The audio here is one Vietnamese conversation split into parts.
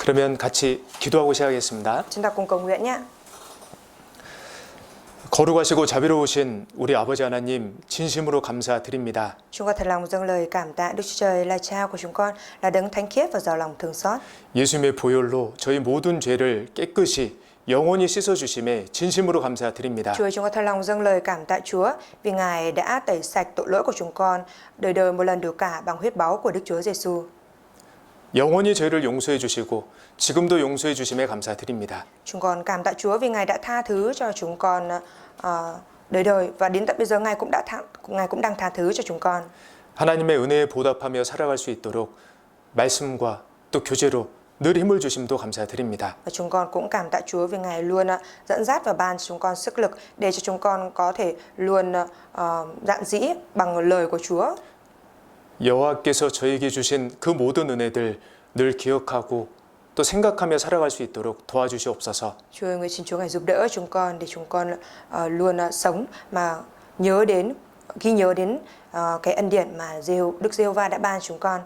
그러면 같이 기도하고 시작하겠습니다. Chúng ta cùng cầu nguyện nhé. 거룩하시고 자비로우신 우리 아버지 하나님 진심으로 감사드립니다. Chúng con thật lòng dâng lời cảm tạ Đức Chúa Trời là Cha của chúng con, là đấng thánh khiết và giàu lòng thương xót. 예수님의 보혈로 저희 모든 죄를 깨끗이 영원히 씻어주심에 진심으로 감사드립니다. Chúa, chúng con thật lòng dâng lời cảm tạ Chúa vì Ngài đã tẩy sạch tội lỗi của chúng con đời đời một lần được cả bằng huyết báu của Đức Chúa Giêsu. 영원히 저희를 용서해 주시고 지금도 용서해 주심에 감사드립니다. Chúng con cảm tạ Chúa vì Ngài đã tha thứ cho chúng con đời đời, và đến tận bây giờ Ngài cũng đang tha thứ cho chúng con. 하나님의 은혜에 보답하며 살아갈 수 있도록 말씀과 또 교제로 늘 힘을 주심도 감사드립니다. Và chúng con cũng cảm tạ Chúa vì Ngài luôn dẫn dắt và ban cho chúng con sức lực để cho chúng con có thể luôn dạn dĩ bằng lời của Chúa. 여호와께서 저에게 주신 그 모든 은혜들 늘 기억하고 또 생각하며 살아갈 수 있도록 도와주시옵소서. Chúa ơi, xin Chúa Ngài giúp đỡ chúng con để chúng con luôn sống mà ghi nhớ đến cái ân điển mà Đức Giê-hô-va đã ban chúng con.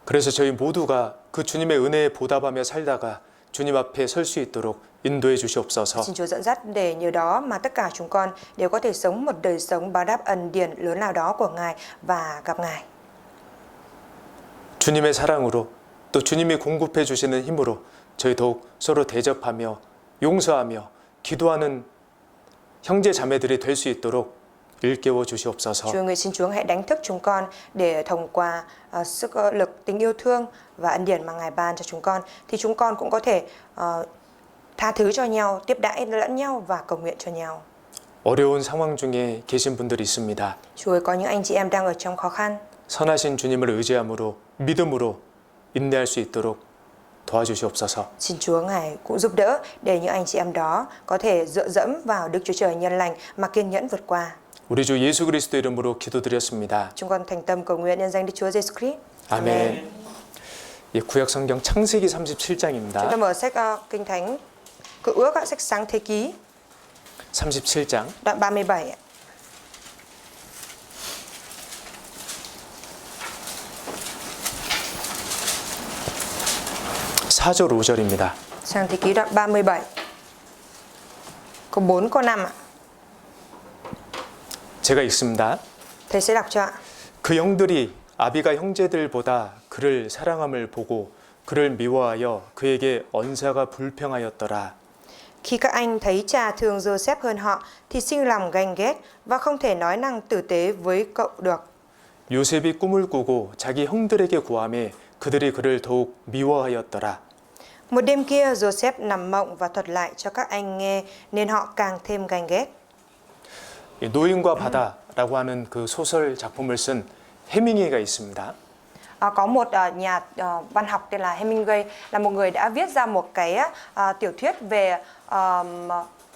그래서 저희 모두가 그 주님의 은혜에 보답하며 살다가 주님 앞에 설 수 있도록 인도해 주시옵소서. Xin Chúa dẫn dắt để nhờ đó mà tất cả chúng con đều có thể sống một đời sống báo đáp ân điển lớn nào đó của Ngài và gặp Ngài. 주님의 사랑으로 또 주님이 공급해 주시는 힘으로 저희 더욱 서로 대접하며 용서하며 기도하는 형제 자매들이 될 수 있도록 일깨워 주시옵소서. Chúa ơi, xin Chúa hãy đánh thức chúng con để thông qua sức lực, tình yêu thương và ân điển mà Ngài ban cho chúng con, thì chúng con cũng có thể tha thứ cho nhau, tiếp đãi lẫn nhau và cầu nguyện cho nhau. 어려운 상황 중에 계신 분들이 있습니다. Chúa ơi, có những anh chị em đang ở trong khó khăn. 선하신 주님을 의지함으로 믿음으로 인내할 수 있도록 도와주시옵소서. Xin Chúa Ngài cũng giúp đỡ để những anh chị em đó có thể dựa dẫm vào Đức Chúa Trời nhân lành mà kiên nhẫn vượt qua. 우리 주 예수 그리스도 이름으로 기도드렸습니다. Chúng con thành tâm cầu nguyện nhân danh Đức Chúa Giêsu Christ. 아멘. 예, 구약 성경 창세기 Chúng 37장입니다. ta mở sách Kinh Thánh Cựu Ước, sách Sáng Thế Ký, 37장. đoạn 37. (4절) (5절입니다) Sáng Thế Ký đoạn 37. Câu 4, câu 5 ạ. 제가 읽습니다. Thầy sẽ đọc cho ạ. 그 영들이 아비가 형제들보다 그를 사랑함을 보고 그를 미워하여 그에게 언사가 불평하였더라. Khi các anh thấy cha thương Joseph hơn họ thì sinh lòng ganh ghét và không thể nói năng tử tế với cậu được. 요셉이 꿈을 꾸고 자기 형들에게 고하매 그들이 그를 더욱 미워하였더라. Một đêm kia Joseph nằm mộng và thuật lại cho các anh nghe nên họ càng thêm ganh ghét. 노인과 바다라고 하는 그 소설 작품을 쓴 해밍웨이가 있습니다. Có một nhà văn học tên là Hemingway, là một người đã viết ra một cái tiểu thuyết về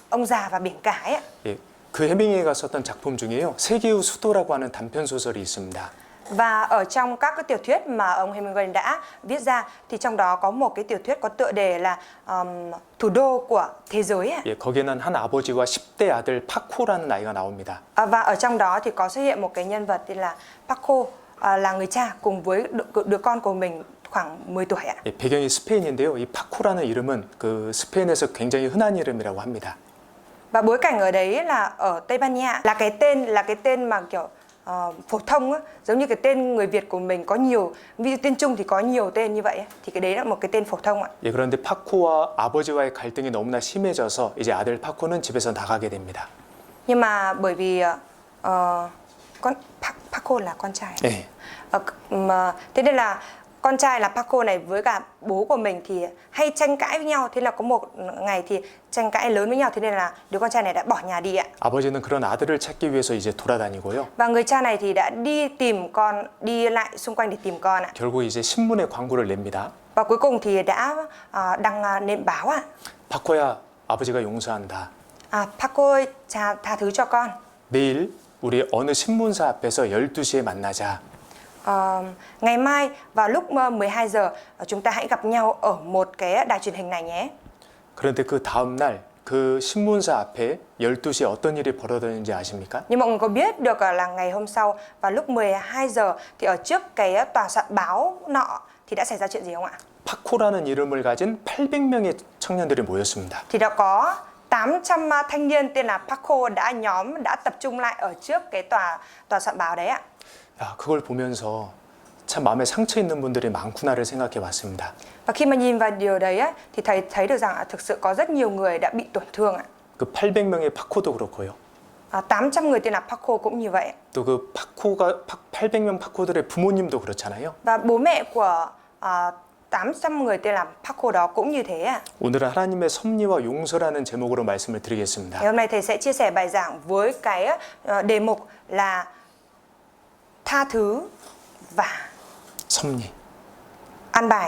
ông già và biển cả ấy. 예, 그 해밍웨이가 썼던 작품 중에요. 세계의 수도라고 하는 단편 소설이 있습니다. Và ở trong các cái tiểu thuyết mà ông Hemingway đã viết ra thì trong đó có một cái tiểu thuyết có tựa đề là thủ đô của thế giới ấy. 예, 거기에는 한 아버지와 10대 아들 파코라는 아이가 나옵니다. Và ở trong đó thì có xuất hiện một cái nhân vật tên là Paco, là người cha cùng với đứa con của mình khoảng 10 tuổi ạ. 예, 배경이 스페인인데요. 이 파코라는 이름은 그 스페인에서 굉장히 흔한 이름이라고 합니다. Và bối cảnh ở đấy là ở Tây Ban Nha, là cái tên mà kiểu phổ thông á, giống như cái tên người Việt của mình có nhiều, ví dụ tên Trung thì có nhiều tên như vậy ấy. Thì cái đấy là một cái tên phổ thông ạ. 예, 그런데 파코와 아버지와의 갈등이 너무나 심해져서 이제 아들 파코는 집에서 나가게 됩니다. Nhưng mà bởi vì Paco là con trai. 예. Thế nên là con trai là Paco này với cả bố của mình thì hay tranh cãi với nhau. Thế là có một ngày thì tranh cãi lớn với nhau. Thế nên là đứa con trai này đã bỏ nhà đi ạ. 아버지는 그런 아들을 찾기 위해서 이제 돌아다니고요. Và người cha này thì đã đi tìm con, đi lại xung quanh để tìm con ạ. 결국 이제 신문에 광고를 냅니다. Và cuối cùng thì đã đăng lên báo ạ. 파코야, 아버지가 용서한다. Paco ơi, cha tha thứ cho con. 내일 우리 어느 신문사 앞에서 12시에 만나자. Ngày mai vào lúc 12 giờ chúng ta hãy gặp nhau ở một cái đài truyền hình này nhé. 그런데 그 다음 날 그 신문사 앞에 12시에 어떤 일이 벌어졌는지 아십니까? Nhưng mọi người có biết được là ngày hôm sau vào lúc 12 giờ thì ở trước cái tòa soạn báo nọ thì đã xảy ra chuyện gì không ạ? 파코라는 이름을 가진 800명의 청년들이 모였습니다. Thì đã có 800 thanh niên tên là Paco đã tập trung lại ở trước cái tòa soạn báo đấy ạ. 야, 그걸 보면서 참 마음에 상처 있는 분들이 많구나를 생각해 봤습니다. Và khi mà nhìn vào điều đấy á, thì thầy thấy được rằng thực sự có rất nhiều người đã bị tổn thương ạ. 그 800명의 파코도 그렇고요. 800 người tên là Paco cũng như vậy. 또 그 800명 파코들의 부모님도 그렇잖아요. Và bố mẹ của 800 người tên là Paco đó cũng như thế ạ. 오늘은 하나님의 섭리와 용서라는 제목으로 말씀을 드리겠습니다. Ngày hôm nay thầy sẽ chia sẻ bài giảng với cái đề mục là tha thứ và 섭리.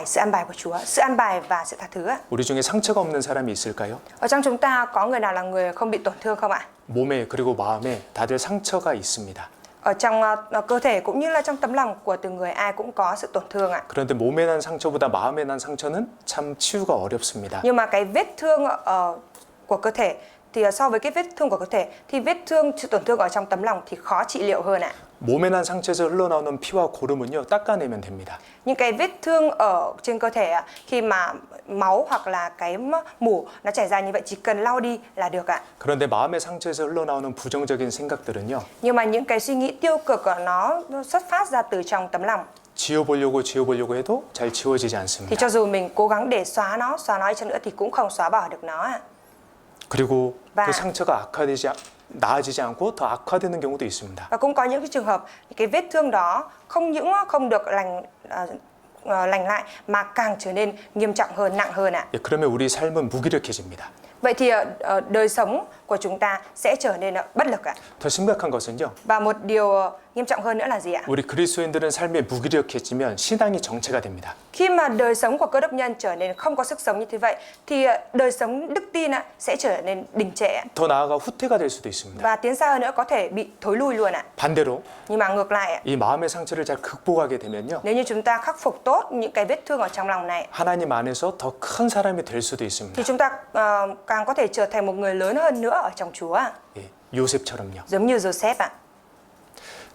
sự an bài của Chúa, sự an bài và sự tha thứ ạ. 우리 중에 상처가 없는 사람이 있을까요? Ở trong chúng ta có người nào là người không bị tổn thương không ạ? 몸에 그리고 마음에 다들 상처가 있습니다. Ở trong cơ thể cũng như là trong tấm lòng của từng người ai cũng có sự tổn thương ạ. 그런데 몸에 난 상처보다 마음에 난 상처는 참 치유가 어렵습니다. Nhưng mà cái vết thương của cơ thể thì so với cái vết thương của cơ thể thì sự tổn thương ở trong tấm lòng thì khó trị liệu hơn ạ. 몸에 난 상처에서 흘러나오는 피와 고름은요, 닦아내면 됩니다. Những cái vết thương ở trên cơ thể khi mà máu hoặc là cái mủ nó chảy ra như vậy chỉ cần lau đi là được ạ. 그런데 마음의 상처에서 흘러나오는 부정적인 생각들은요, Nhưng mà những cái suy nghĩ tiêu cực nó xuất phát ra từ trong tấm lòng. 지워보려고 해도 잘 지워지지 Thì 않습니다. cho dù mình cố gắng để xóa nó đi chăng nữa thì cũng không xóa bỏ được nó ạ. 그리고 và- 그 상처가 나아지지 않고 더 악화되는 경우도 있습니다. Và cũng có những cái trường hợp cái vết thương đó không những không được lành lại mà càng trở nên nghiêm trọng hơn, nặng hơn ạ. 예, 그러면 우리 삶은 무기력해집니다. Vậy thì đời sống của chúng ta sẽ trở nên bất lực ạ. 더 심각한 것은요, Và một điều nghiêm trọng hơn nữa là gì ạ? 우리 그리스도인들은 삶에 무기력해지면 신앙이 정체가 됩니다. Khi mà đời sống của cơ đốc nhân trở nên không có sức sống như thế vậy thì đời sống đức tin sẽ trở nên đình trệ ạ. 더 나아가 후퇴가 될 수도 있습니다. Và tiến xa hơn nữa có thể bị thối lui luôn ạ. 반대로 Nhưng mà ngược lại ạ, 이 마음의 상처를 잘 극복하게 되면요, nếu như chúng ta khắc phục tốt những cái vết thương ở trong lòng này 하나님 안에서 더 큰 사람이 될 수도 있습니다. thì chúng ta càng có thể trở thành một người lớn hơn nữa ở trong Chúa ạ. 예, 요셉처럼요. Giống như Joseph ạ.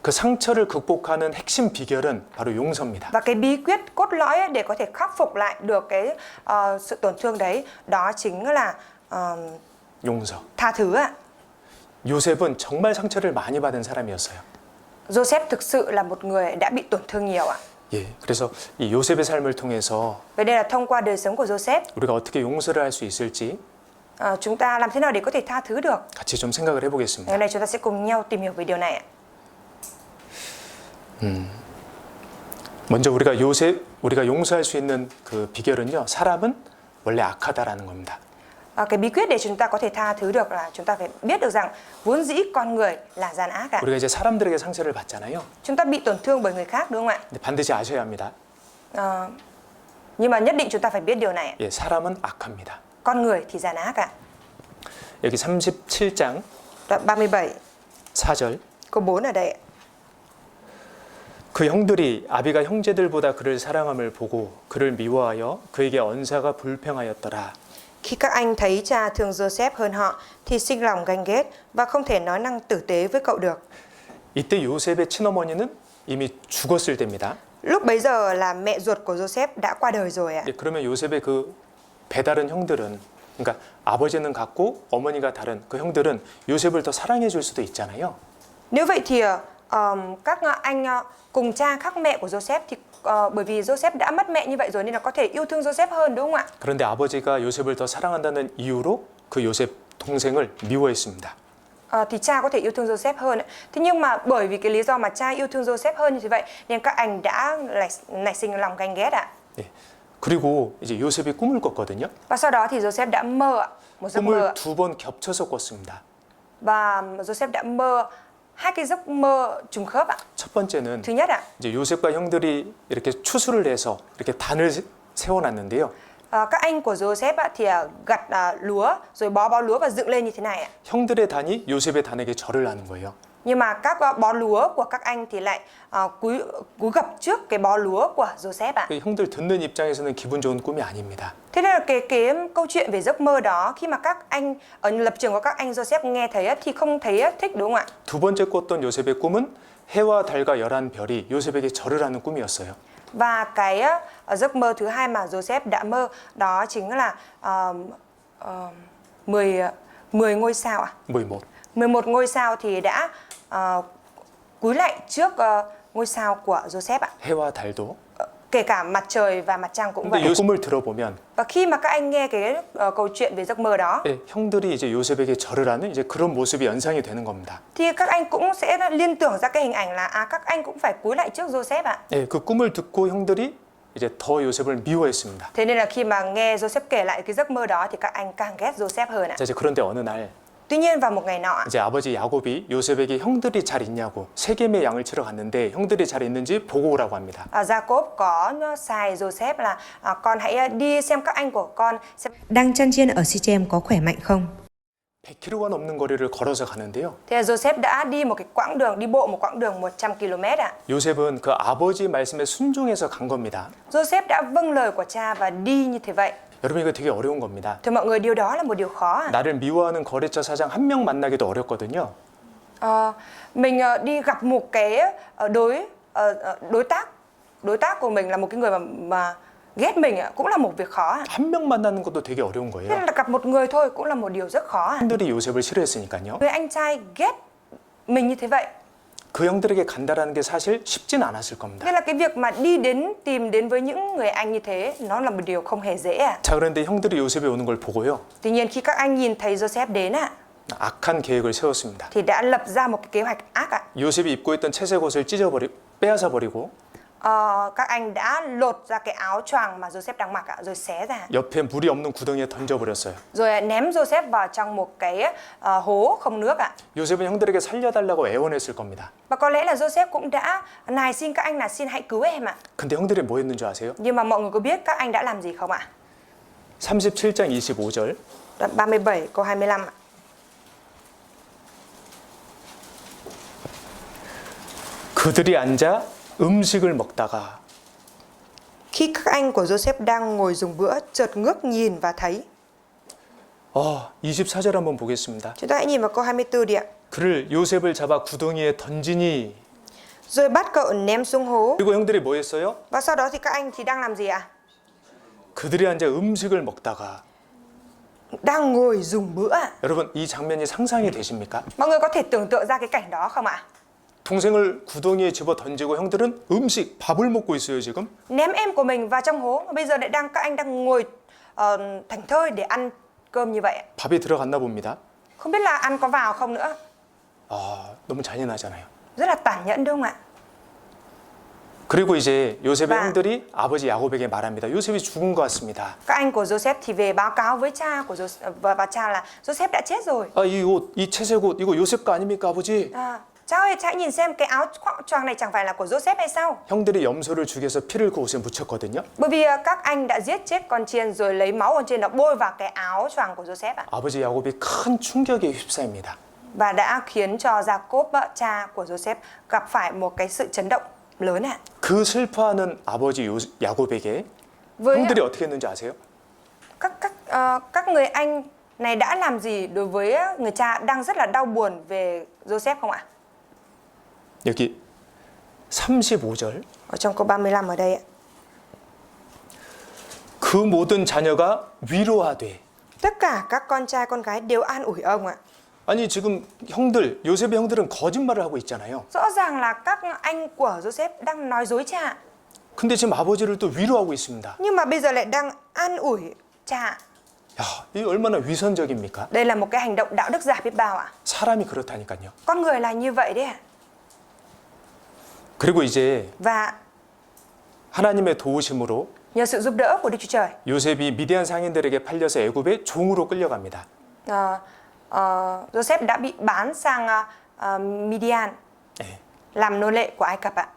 그 상처를 극복하는 핵심 비결은 바로 용서입니다. Và cái bí quyết cốt lõi để có thể khắc phục lại được cái sự tổn thương đấy đó chính là 용서. tha thứ ạ. 요셉은 정말 상처를 많이 받은 사람이었어요. Joseph thực sự là một người đã bị tổn thương nhiều ạ. 예, 그래서 이 요셉의 삶을 통해서 Vậy đây là thông qua đời sống của Joseph 우리가 어떻게 용서를 할 수 있을지 chúng ta làm thế nào để có thể tha thứ được. 같이 좀 생각을 Ngày 해보겠습니다. hôm nay chúng ta sẽ cùng nhau tìm hiểu về điều này ạ. 먼저 우리가 용서할 수 있는 그 비결은요, 사람은 원래 악하다라는 겁니다. Cái bí quyết để chúng ta có thể tha thứ được là chúng ta phải biết được rằng vốn dĩ con người là gian ác ạ. 우리가 이제 사람들에게 상처를 받잖아요. Chúng ta bị tổn thương bởi người khác đúng không ạ? 근데 반드시 아셔야 합니다. Nhưng mà nhất định chúng ta phải biết điều này ạ. 예, 사람은 악합니다. Con người thì gian ác ạ. 여기 37장 Đoạn 37 4절. câu 4 ở đây ạ. 그 형들이 아비가 형제들보다 그를 사랑함을 보고 그를 미워하여 그에게 언사가 불평하였더라. Khi các anh thấy cha thương Joseph hơn họ thì sinh lòng ganh ghét và không thể nói năng tử tế với cậu được. 이때 요셉의 친어머니는 이미 죽었을 때입니다. Lúc bấy giờ là mẹ ruột của Joseph đã qua đời rồi ạ. 예, 그러면 요셉의 그 배다른 형들은, 그러니까 아버지는 같고 어머니가 다른 그 형들은 요셉을 더 사랑해 줄 수도 있잖아요. Nếu vậy thì các anh cùng cha khác mẹ của Joseph thì bởi vì Joseph đã mất mẹ như vậy rồi nên là có thể yêu thương Joseph hơn đúng không ạ? 그런데 아버지가 요셉을 더 사랑한다는 이유로 그 요셉 동생을 미워했습니다. Thì cha có thể yêu thương Joseph hơn. Thế nhưng mà bởi vì cái lý do mà cha yêu thương Joseph hơn như thế vậy nên các anh đã nảy sinh lòng ganh ghét ạ. 예. 그리고 이제 요셉이 꿈을 꿨거든요. Và sau đó thì Joseph đã mơ ạ, một giấc mơ. 꿈을 두 번 겹쳐서 꿨습니다. Và Joseph đã mơ hai cái giấc mơ trùng khớp ạ. 첫 번째는 Thứ nhất ạ, 이제 요셉과 형들이 이렇게 추수를 해서 이렇게 단을 세워놨는데요. các anh của Joseph ạ, thì gặt lúa rồi bó lúa và dựng lên như thế này ạ. 형들의 단이 요셉의 단에게 절을 하는 거예요. Nhưng mà các bó lúa của các anh thì lại cúi gập trước cái bó lúa của Joseph ạ. 그 형들 듣는 입장에서는 기분 좋은 꿈이 아닙니다. Thế nên là cái câu chuyện về giấc mơ đó khi mà các anh ở lập trường của các anh Joseph nghe thấy thì không thấy thích đúng không ạ? 두 번째 꿨던 요셉의 꿈은 해와 달과 열한 별이 요셉에게 절을 하는 꿈이었어요. Và cái giấc mơ thứ hai mà Joseph đã mơ đó chính là 10 ngôi sao 11. 11 ngôi sao thì đã cúi lạy trước ngôi sao của Joseph ạ. 해와 달도. Kể cả mặt trời và mặt trăng cũng 근데 vậy. 이 꿈을 들어보면 Và khi mà các anh nghe cái câu chuyện về giấc mơ đó 예, 형들이 이제 요셉에게 절을 하는 이제 그런 모습이 연상이 되는 겁니다. thì các anh cũng sẽ liên tưởng ra cái hình ảnh là các anh cũng phải cúi lạy trước Joseph ạ. 예, 그 꿈을 듣고 형들이 이제 더 요셉을 미워했습니다. Thế nên là khi mà nghe Joseph kể lại cái giấc mơ đó thì các anh càng ghét Joseph hơn ạ. 자, 이제 그런데 어느 날 Tuy nhiên vào một ngày nọ 이제 아버지 야곱이 요셉에게 형들이 잘 있냐고 세겜의 양을 치러 갔는데 형들이 잘 있는지 보고 오라고 합니다. Jacob có sai Joseph là con hãy đi xem các anh của con xem đang chăn chiên ở Sichem có khỏe mạnh không. 100km가 넘는 거리를 걸어서 가는데요. Thế Joseph đã đi một cái quãng đường, đi bộ một quãng đường 100 km ạ. 요셉은 그 아버지 말씀에 순종해서 간 겁니다. Joseph đã vâng lời của cha và đi như thế vậy. 여러분 이거 되게 어려운 겁니다. Thưa mọi người, điều đó là một điều khó ạ. 나를 미워하는 거래처 사장 한 명 만나기도 어렵거든요. Mình đi gặp một cái đối tác của mình là một cái người mà ghét mình cũng là một việc khó ạ. 한 명 만나는 것도 되게 어려운 Thế 거예요. là gặp một người thôi cũng là một điều rất khó ạ. 형들이 요셉을 싫어했으니까요. Người anh trai ghét mình như thế vậy. 그 형들에게 간다라는 게 사실 쉽진 않았을 겁니다. Nên là cái việc mà tìm đến với những người anh như thế nó là một điều không hề dễ ạ. 자, 그런데 형들이 요셉이 오는 걸 보고요. Tuy nhiên khi các anh nhìn thấy Joseph đến ạ 악한 계획을 세웠습니다. thì đã lập ra một cái kế hoạch ác ạ. 요셉이 입고 있던 채색 옷을 빼앗아 버리고 Các anh đã lột ra cái áo choàng mà Joseph đang mặc ạ, rồi xé ra. 옆에 물이 없는 구덩이에 던져버렸어요. Rồi ném Joseph vào trong một cái hố không nước ạ. 요셉은 형들에게 살려달라고 애원했을 겁니다. Và có lẽ là Joseph cũng đã nài xin các anh là xin hãy cứu em ạ. 근데 형들이 뭐 했는 줄 아세요? Nhưng mà mọi người có biết các anh đã làm gì không ạ? 37장 25절. Đoạn 37 câu 25 ạ. 그들이 앉아 음식을 먹다가 Khi các anh của Joseph đang ngồi dùng bữa, chợt ngước nhìn và thấy. 24절 한번 보겠습니다. Chúng ta hãy nhìn vào câu 24 đi ạ. 그를 요셉을 잡아 구덩이에 던지니 Rồi bắt cậu ném xuống hố. 그리고 형들이 뭐 했어요? Và sau đó thì các anh thì đang làm gì ạ? 그들이 앉아 음식을 먹다가 Đang ngồi dùng bữa ạ. 여러분 이 장면이 상상이 되십니까? Mọi người có thể tưởng tượng ra cái cảnh đó không ạ? 동생을 구덩이에 집어 던지고 형들은 밥을 먹고 있어요 지금. Ném em của mình vào trong hố mà bây giờ lại các anh đang ngồi thảnh thơi để ăn cơm như vậy. 밥이 들어갔나 봅니다. Không biết là ăn có vào không nữa. 너무 잔인하잖아요. Rất là tàn nhẫn đúng không ạ? 그리고 이제 요셉의 và 형들이 아버지 야곱에게 말합니다. 요셉이 죽은 것 같습니다. Các anh của Joseph thì về báo cáo với cha của Joseph, và cha là Joseph đã chết rồi. 이 옷, 이 채색 옷, 이거 요셉 거 아닙니까 아버지? Cha ơi, cha hãy nhìn xem cái áo choàng này chẳng phải là của Joseph hay sao? 형들이 염소를 죽여서 피를 그 옷에 묻혔거든요. Bởi vì các anh đã giết chết con chiên rồi lấy máu con chiên đó bôi vào cái áo choàng của Joseph ạ. 아버지 야곱이 큰 충격에 휩싸입니다. Và đã khiến cho Jacob, cha của Joseph, gặp phải một cái sự chấn động lớn ạ. 그 슬퍼하는 아버지 야곱에게 Với 형들이 어떻게 했는지 아세요? các người anh này đã làm gì đối với người cha đang rất là đau buồn về Joseph không ạ? 여기 35절. Ở trong câu 35 ở đây ạ. 그 모든 자녀가 위로하되. Tất cả các con trai con gái đều an ủi ông ạ. 아니 지금 요셉의 형들은 거짓말을 하고 있잖아요. Rõ ràng là các anh của Joseph đang nói dối cha. 근데 지금 아버지를 또 위로하고 있습니다. Nhưng mà bây giờ lại đang an ủi cha. 야, 이게 얼마나 위선적입니까? Đây là một cái hành động đạo đức giả biết bao ạ. 사람이 그렇다니까요. Con người là như vậy đấy ạ. 그리고 이제 Và 하나님의 도우심으로 nhờ sự giúp đỡ của Đức Chúa Trời, 요셉이 미디안 상인들에게 팔려서 애굽의 종으로 끌려갑니다. Joseph đã bị bán sang Midian 예. làm nô lệ của Ai Cập ạ.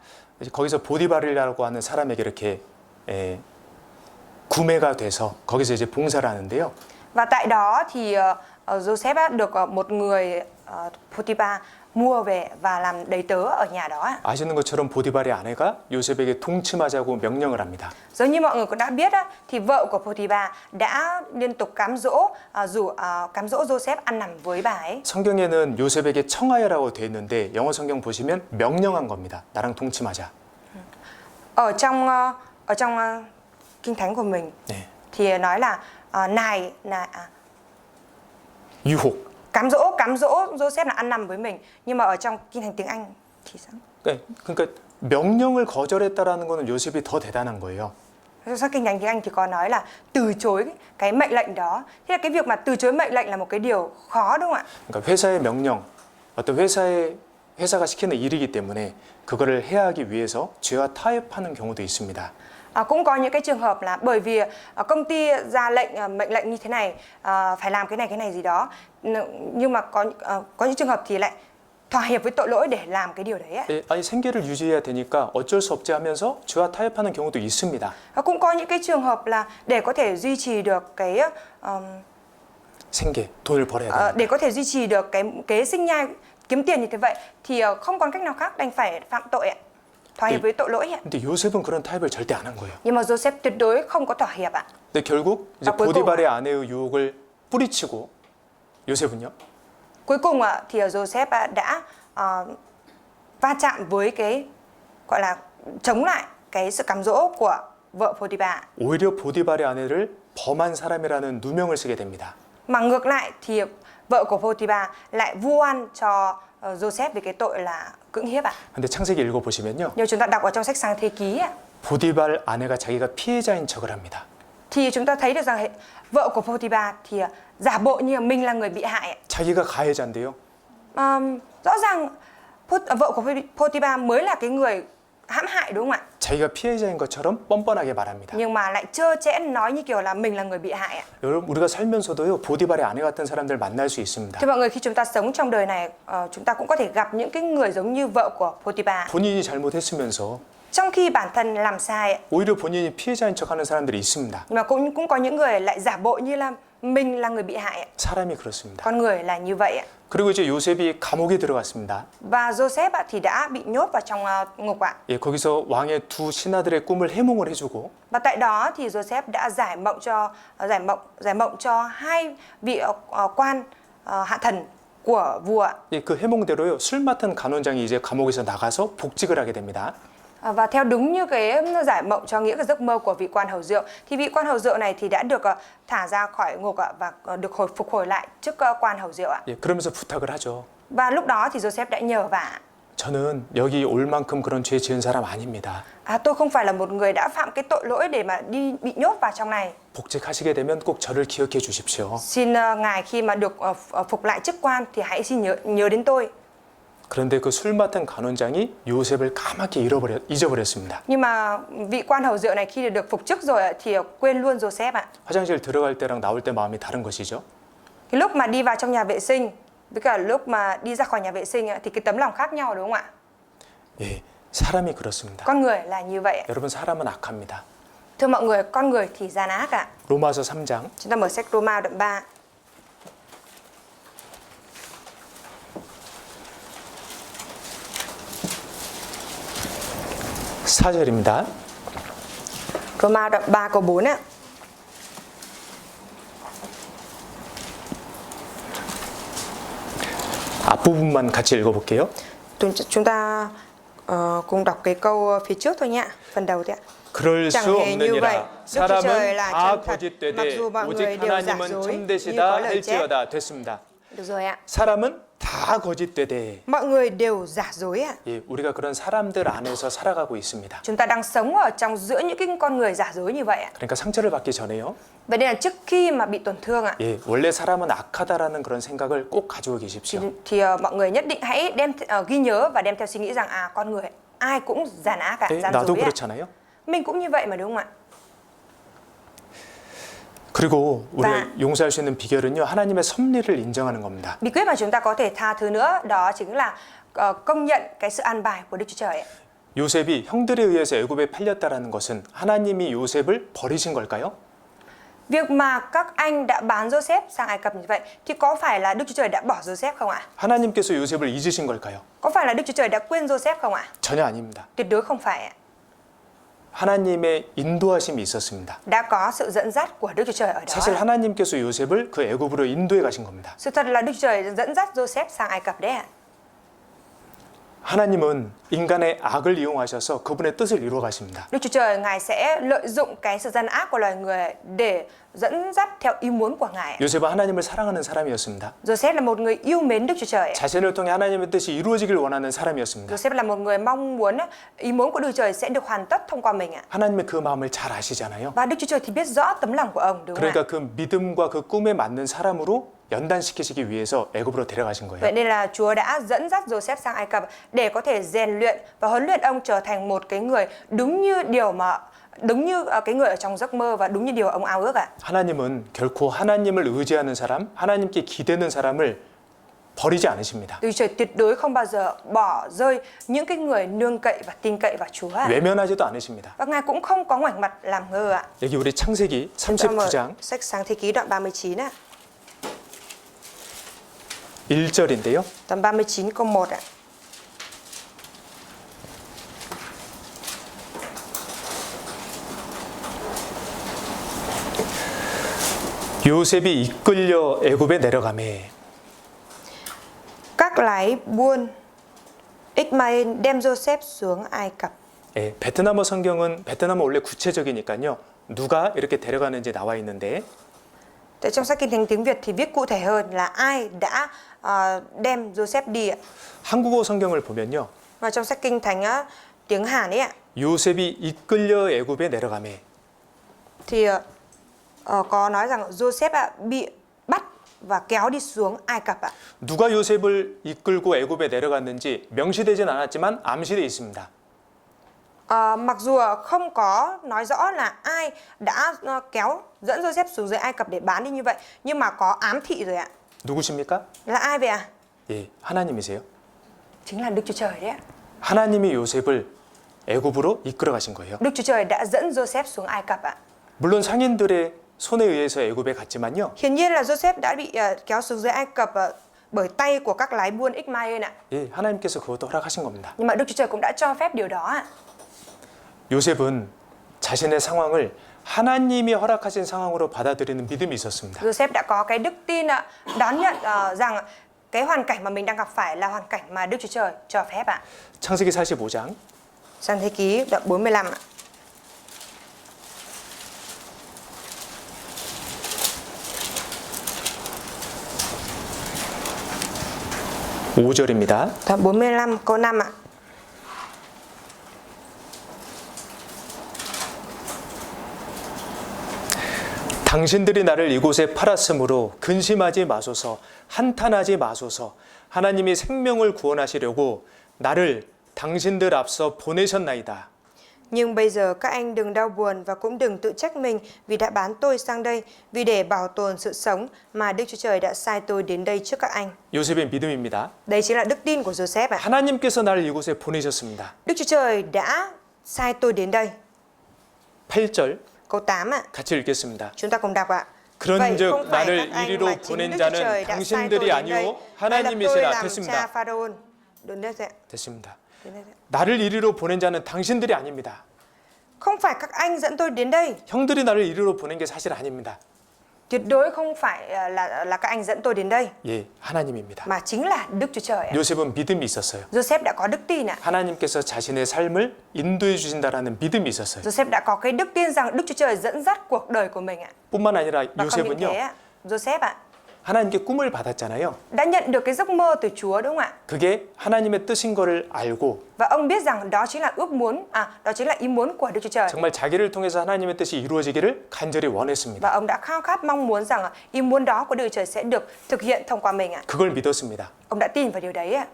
거기서 보디발이라고 하는 사람에게 이렇게 구매가 돼서 거기서 이제 봉사를 하는데요. Và tại đó thì Joseph đã được một người Potiphar mua về và làm đầy tớ ở nhà đó ạ. 아시는 것처럼 보디발의 아내가 요셉에게 동침하자고 명령을 합니다. Giống như mọi người cũng đã biết thì vợ của Potiphar đã liên tục cám dỗ Joseph ăn nằm với bà ấy. 성경에는 요셉에게 청하여라고 되어 있는데 영어 성경 보시면 명령한 겁니다. 나랑 동침하자. ở trong kinh thánh của mình 네. thì nói là nài 유혹. cám dỗ Joseph là ăn nằm với mình, nhưng mà ở trong kinh thánh tiếng Anh thì sao? 그러니까 명령을 거절했다라는 거는 요셉이 더 대단한 거예요. Sau kinh thánh tiếng Anh thì có nói là từ chối cái mệnh lệnh đó. Thế là cái việc mà từ chối mệnh lệnh là một cái điều khó đúng không ạ? 그러니까 회사의 명령, 어떤 회사가 시키는 일이기 때문에 그거를 해야 하기 위해서 죄와 타협하는 경우도 있습니다. Cũng có những cái trường hợp là bởi vì công ty ra mệnh lệnh như thế này, phải làm cái này gì đó, nhưng mà có những trường hợp thì lại thỏa hiệp với tội lỗi để làm cái điều đấy ạ. 아니 생계를 유지해야 되니까 어쩔 수 없지 하면서 죄와 타협하는 경우도 있습니다. Cũng có những cái trường hợp là để có thể duy trì được cái 생계, 돈을 벌어야 되니까. để có thể duy trì được cái sinh nhai kiếm tiền như thế vậy thì không còn cách nào khác đành phải phạm tội ạ. Thỏa hiệp với tội lỗi ạ. 근데 요셉은 그런 타협을 절대 안 한 거예요. Nhưng mà Joseph tuyệt đối không có thỏa hiệp ạ. 근데 결국 이제 cuối cùng 보디발의 아내의 유혹을 뿌리치고 요셉은요? Cuối cùng thì Joseph đã va chạm với cái gọi là chống lại cái sự cám dỗ của vợ Potiphar. 오히려 보디발의 아내를 범한 사람이라는 누명을 쓰게 됩니다. Mà ngược lại thì vợ của Potiphar lại vu oan cho Joseph về cái tội là cưỡng hiếp ạ. 근데 창세기 읽어 보시면요. Nếu chúng ta đọc ở trong sách Sáng Thế Ký ạ, 보디발 아내가 자기가 피해자인 척을 합니다. thì chúng ta thấy được rằng vợ của Potiphar thì giả bộ như mình là người bị hại ạ. 자기가 가해자인데요. Rõ ràng vợ của Potiphar mới là cái người hãm hại đúng không ạ? 자기가 피해자인 것처럼 뻔뻔하게 말합니다. Nhưng mà lại trơ trẽn nói như kiểu là mình là người bị hại ạ. 여러분 우리가 살면서도요 보디발의 아내 같은 사람들 만날 수 있습니다. Thưa mọi người, khi chúng ta sống trong đời này, chúng ta cũng có thể gặp những cái người giống như vợ của Potiphar. 본인이 잘못했으면서 Trong khi bản thân làm sai ạ, 오히려 본인이 피해자인 척하는 사람들이 있습니다. nhưng mà cũng có những người lại giả bộ như là mình là người bị hại ạ. 사람이 그렇습니다. Con người là như vậy ạ. 그리고 이제 요셉이 감옥에 들어갔습니다. Và Joseph thì đã bị nhốt vào trong ngục ạ. 예, 거기서 왕의 두 신하들의 꿈을 해몽을 해주고 Và tại đó thì Joseph đã giải mộng cho hai vị quan hạ thần của vua ạ. 예, 그 해몽대로요 술 맡은 간원장이 이제 감옥에서 나가서 복직을 하게 됩니다. Và theo đúng như cái giải mộng cho nghĩa cái giấc mơ của vị quan hầu rượu, thì vị quan hầu rượu này thì đã được thả ra khỏi ngục ạ và được phục hồi lại trước quan hầu rượu ạ. 예, 그러면서 부탁을 하죠. Và lúc đó thì Joseph đã nhờ vả. 저는 여기 올 만큼 그런 죄 지은 사람 아닙니다. Tôi không phải là một người đã phạm cái tội lỗi để mà đi bị nhốt vào trong này. 복직하시게 되면 꼭 저를 기억해 주십시오. Xin ngài khi mà được phục lại chức quan thì hãy xin nhớ đến tôi. 그런데 그 술 맡은 간원장이 요셉을 까맣게 잊어버렸습니다. Nhưng mà vị quan hầu rượu này khi được phục chức rồi thì quên luôn Joseph ạ. 화장실 들어갈 때랑 나올 때 마음이 다른 것이죠. Cái lúc mà đi vào trong nhà vệ sinh với cả lúc mà đi ra khỏi nhà vệ sinh thì cái tấm lòng khác nhau đúng không ạ? 예, 사람이 그렇습니다. Con người là như vậy. 여러분 사람은 악합니다. Thưa mọi người, con người thì gian ác ạ. 로마서 3장 Chúng ta mở sách Roma đoạn 3. 사절입니다. Roma đoạn 3 câu 4 ạ. 앞부분만 같이 읽어볼게요. Chúng ta cùng đọc cái câu phía trước thôi nhé, phần đầu thôi ạ. 그럴 수 Chẳng hề như vậy, 없느니라 Đức Chúa Trời 사람은 là 다 chân thật, mặc 거짓되되 dù mọi người 오직 đều giả 하나님은 dối như 참되시다 có lời chép. 할지어다 됐습니다. Được rồi ạ. 사람은 다 거짓되되 Mọi người đều giả dối ạ. 예, 우리가 그런 사람들 안에서 살아가고 있습니다. Chúng ta đang sống ở trong giữa những cái con người giả dối như vậy ạ. 그러니까 상처를 받기 전에요. Vậy nên là trước khi mà bị tổn thương ạ, 예, 원래 사람은 악하다라는 그런 생각을 꼭 가지고 계십시오. thì mọi người nhất định hãy ghi nhớ và đem theo suy nghĩ rằng con người ai cũng gian ác ạ, 예, gian 나도 dối ạ. 그렇잖아요. Mình cũng như vậy mà đúng không ạ? 그리고 우리가 용서할 수 있는 비결은요 하나님의 섭리를 인정하는 겁니다. Bí quyết mà chúng ta có thể tha thứ nữa đó chính là công nhận cái sự an bài của Đức Chúa Trời ạ. 요셉이 형들에 의해서 애굽에 팔렸다라는 것은 하나님이 요셉을 버리신 걸까요? Việc mà các anh đã bán Joseph sang Ai Cập như vậy thì có phải là Đức Chúa Trời đã bỏ Joseph không ạ? 하나님께서 요셉을 잊으신 걸까요? Có phải là Đức Chúa Trời đã quên Joseph không ạ? 전혀 아닙니다. Tuyệt đối không phải ạ. 하나님의 인도하심이 있었습니다. Đã có sự dẫn dắt của Đức Chúa Trời ở đó. 사실 하나님께서 요셉을 그 애굽으로 인도해 가신 겁니다. Sự thật là Đức Chúa Trời dẫn dắt Joseph sang Ai Cập đấy ạ. 하나님은 인간의 악을 이용하셔서 그분의 뜻을 이루어 가십니다. Đức Chúa Trời Ngài sẽ lợi dụng cái sự gian ác của loài người để dẫn dắt theo ý muốn của Ngài. 요셉은 하나님을 사랑하는 사람이었습니다. Joseph là một người yêu mến Đức Chúa Trời. 자신을 통해 하나님의 뜻이 이루어지길 원하는 사람이었습니다. Joseph là một người mong muốn ý muốn của Đức Chúa Trời sẽ được hoàn tất thông qua mình ạ. 하나님의 그 마음을 잘 아시잖아요. Và Đức Chúa Trời thì biết rõ tấm lòng của ông, đúng không ạ? 그러니까 그 믿음과 그 꿈에 맞는 사람으로 연단시키시기 위해서 애굽으로 데려가신 거예요. Vậy nên là Chúa đã dẫn dắt Joseph sang Ai Cập để có thể rèn luyện và huấn luyện ông trở thành một cái người đúng như cái người ở trong giấc mơ và đúng như điều ông ao ước ạ. 하나님은 결코 하나님을 의지하는 사람, 하나님께 기대는 사람을 버리지 않으십니다. Đức Chúa Trời tuyệt đối không bao giờ bỏ rơi những cái người nương cậy và tin cậy vào Chúa ạ. 외면하지도 않으십니다. Và Ngài cũng không có ngoảnh mặt làm ngơ ạ. 여기 우리 창세기 Trong 39장 sách Sáng Thế Ký đoạn 39 ạ. 1절인데요. Đoạn 39 câu 1 ạ. 요셉이 이끌려 애굽에 내려가매 Các lái buôn Ismael đem Joseph xuống Ai Cập. 예, 베트남어 성경은 베트남어 원래 구체적이니까요. 누가 이렇게 데려가는지 나와 있는데 Tại trong sách Kinh Thánh tiếng Việt thì viết cụ thể hơn là ai đã đem Joseph đi ạ. 한국어 성경을 보면요. Và trong sách Kinh Thánh tiếng Hàn ấy ạ 요셉이 이끌려 애굽에 내려가매 thì có nói rằng Joseph bị bắt và kéo đi xuống Ai Cập ạ. 누가 요셉을 이끌고 애굽에 내려갔는지 명시되진 않았지만 암시돼 있습니다. Mặc dù không có nói rõ là ai đã dẫn Joseph xuống dưới Ai Cập để bán đi như vậy, nhưng mà có ám thị rồi ạ. 누구십니까? Là ai vậy ạ? 예, 하나님이세요. Chính là Đức Chúa Trời đấy ạ. 하나님이 요셉을 애굽으로 이끌어 가신 거예요. Đức Chúa Trời đã dẫn Joseph xuống Ai Cập ạ. 물론 상인들의 손에 의해서 애굽에 갔지만요. Hiển nhiên là Joseph đã bị kéo xuống dưới Ai Cập bởi tay của các lái buôn Ismael ạ. 예, 하나님께서 그것도 허락하신 겁니다. Nhưng mà Đức Chúa Trời cũng đã cho phép điều đó ạ. 요셉은 자신의 상황을 하나님이 허락하신 상황으로 받아들이는 믿음이 있었습니다. Joseph đã có cái đức tin đón nhận rằng cái hoàn cảnh mà mình đang gặp phải là hoàn cảnh mà Đức Chúa Trời cho phép ạ. 창세기 45장 Sáng Thế Ký đoạn 45 ạ. (5절입니다) Đoạn 45 câu 5 ạ. 당신들이 나를 이곳에 팔았으므로 근심하지 마소서, 한탄하지 마소서. 하나님이 생명을 구원하시려고 나를 당신들 앞서 보내셨나이다. Nhưng bây giờ các anh đừng đau buồn và cũng đừng tự trách mình vì đã bán tôi sang đây, vì để bảo tồn sự sống mà Đức Chúa Trời đã sai tôi đến đây trước các anh. 요셉의 믿음입니다. Đây chính là đức tin của Joseph ạ. 하나님께서 나를 이곳에 보내셨습니다. Đức Chúa Trời đã sai tôi đến đây. 8절 Câu 8 ạ. 같이 읽겠습니다. Chúng ta cùng đọc ạ. 그런즉 나를 이리로 보낸 자는 당신들이 아니오 하나님이시라. 됐습니다. 됐습니다. 나를 이리로 보낸 자는 당신들이 아닙니다. Không phải các anh dẫn tôi đến đây. 형들이 나를 이리로 보낸 게 사실 아닙니다. Tuyệt đối không phải là các anh dẫn tôi đến đây, 예, 하나님입니다. mà chính là Đức Chúa Trời ạ. 요셉은 믿음이 있었어요. Joseph đã có đức tin ạ. 하나님께서 자신의 삶을 인도해 주신다라는 믿음이 있었어요. Joseph đã có cái đức tin rằng Đức Chúa Trời dẫn dắt cuộc đời của mình ạ. 뿐만 아니라 Và không những thế 요셉은요. ạ, Joseph ạ 하나님께 꿈을 받았잖아요. đã nhận được cái giấc mơ từ Chúa, đúng không ạ? 그게 하나님의 뜻인 거를 알고 Và ông biết rằng đó chính là đó chính là ý muốn của Đức Chúa Trời. 정말 자기를 통해서 하나님의 뜻이 이루어지기를 간절히 원했습니다. Và ông đã khao khát mong muốn rằng ý muốn đó của Đức Chúa Trời sẽ được thực hiện thông qua mình ạ. 그걸 믿었습니다. Ông đã tin vào điều đấy ạ.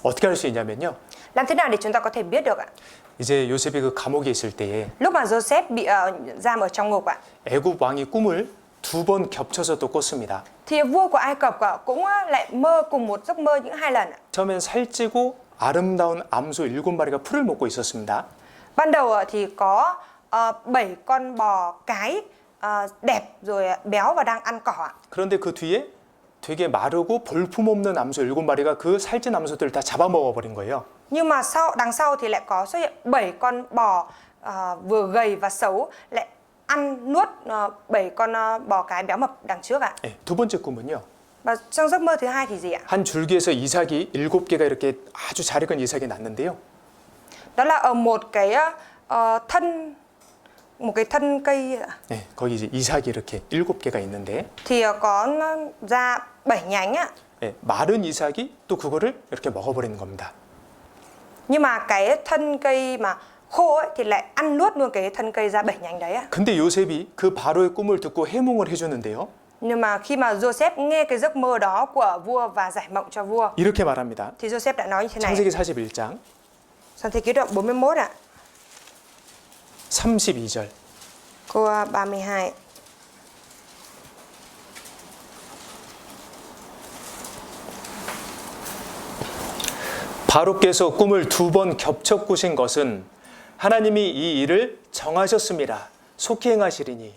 어떻게 할 수 있냐면요. Làm thế nào để chúng ta có thể biết được ạ? 이제 요셉이 그 감옥에 있을 때에 Lúc mà Joseph bị giam ở trong ngục ạ, 애굽 왕이 꿈을 2번 겹쳐서 또 꿨습니다. thì vua của Ai Cập cũng lại mơ cùng một giấc mơ những 2 lần ạ. 처음엔 살찌고 아름다운 암소 7마리가 풀을 먹고 있었습니다. Ban đầu thì có 7 con bò cái đẹp rồi béo và đang ăn cỏ ạ. 그런데 그 뒤에 되게 마르고 볼품없는 암소 7마리가 그 살찐 암소들을 다 잡아먹어 버린 거예요. Nhưng mà đằng sau thì lại có xuất hiện 7 con bò vừa gầy và xấu lại ăn nuốt 7 con bò cái béo mập đằng trước ạ. 네, 두 번째 꿈은요. Và trong giấc mơ thứ hai thì gì ạ? 한 줄기에서 이삭이 7개가 이렇게 아주 잘 익은 이삭이 났는데요. Đó là ở một cái thân cây ạ. 네, 거기 이제 이삭이 이렇게 7개가 있는데 Thì có ra 7 nhánh ạ. 네, 마른 이삭이 또 그거를 이렇게 먹어버리는 겁니다. Nhưng mà cái thân cây mà khô ấy thì lại ăn nuốt luôn cái thân cây ra 7 nhánh đấy ạ. 근데 요셉이 그 바로의 꿈을 듣고 해몽을 해주는데요. Nhưng mà khi mà Joseph nghe cái giấc mơ đó của vua và giải mộng cho vua 이렇게 말합니다. thì Joseph đã nói như thế này. 창세기 41장 Sáng thế ký đoạn 41 ạ. 32절. Câu 32. 바로께서 꿈을 2번 겹쳐 꾸신 것은 하나님이 이 일을 정하셨습니다. 속히 행하시리니.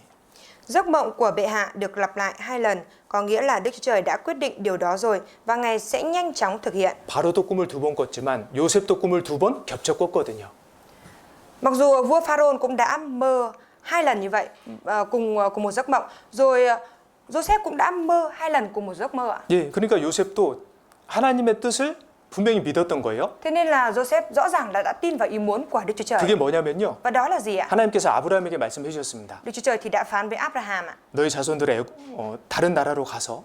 Giấc mộng của bệ hạ được lặp lại 2 lần, có nghĩa là Đức Chúa Trời đã quyết định điều đó rồi và Ngài sẽ nhanh chóng thực hiện. 바로도 꿈을 2번 꿨지만 요셉도 꿈을 2번 겹쳐 꿨거든요. Mặc dù vua Pharaoh cũng đã mơ 2 lần như vậy cùng một giấc mộng, rồi Joseph cũng đã mơ 2 lần cùng một giấc mơ ạ. 예, 그러니까 요셉도 하나님의 뜻을 분명히 믿었던 거예요. Thế nên là Joseph rõ ràng là đã tin vào ý muốn của Đức Chúa Trời. 그게 뭐냐면요. Và đó là gì ạ? 하나님께서 아브라함에게 말씀해 주셨습니다. Đức Chúa Trời thì đã phán với Abraham ạ. 너희 자손들의 다른 나라로 가서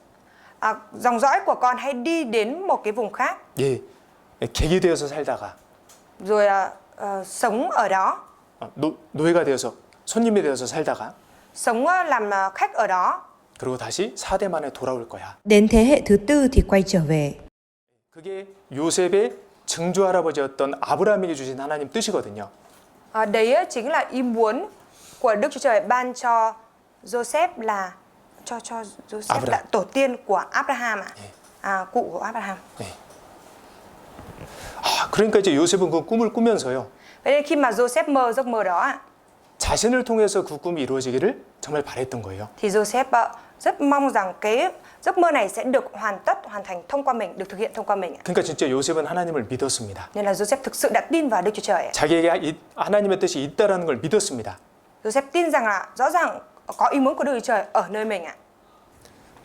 Dòng dõi của con hãy đi đến một cái vùng khác, 예, 객이 되어서 살다가 rồi sống ở đó, 노예가 되어서 손님이 되어서 살다가 sống làm khách ở đó. 그리고 다시 4대 만에 돌아올 거야. Đến thế hệ thứ tư thì quay trở về. 그게 요셉의 증조 할아버지였던 아브라함에게 주신 하나님 뜻이거든요. Đấy chính là ý muốn của Đức Chúa Trời ban cho Joseph là cho Joseph Abraham. là tổ tiên của Abraham ạ. Cụ của Abraham. 네. 그러니까 이제 요셉은 그 꿈을 꾸면서요. Vậy nên khi mà Joseph mơ giấc mơ đó ạ, 자신을 통해서 그 꿈이 이루어지기를 정말 바랬던 거예요. thì Joseph rất mong rằng cái giấc mơ này sẽ được hoàn thành thông qua mình, được thực hiện thông qua mình ạ. 그러니까 진짜 요셉은 하나님을 믿었습니다. Nên là Joseph thực sự đã tin vào Đức Chúa Trời ạ. 자기에게 하나님의 뜻이 있다라는 걸 믿었습니다. Joseph tin rằng là rõ ràng có ý muốn của Đức Chúa Trời ở nơi mình ạ.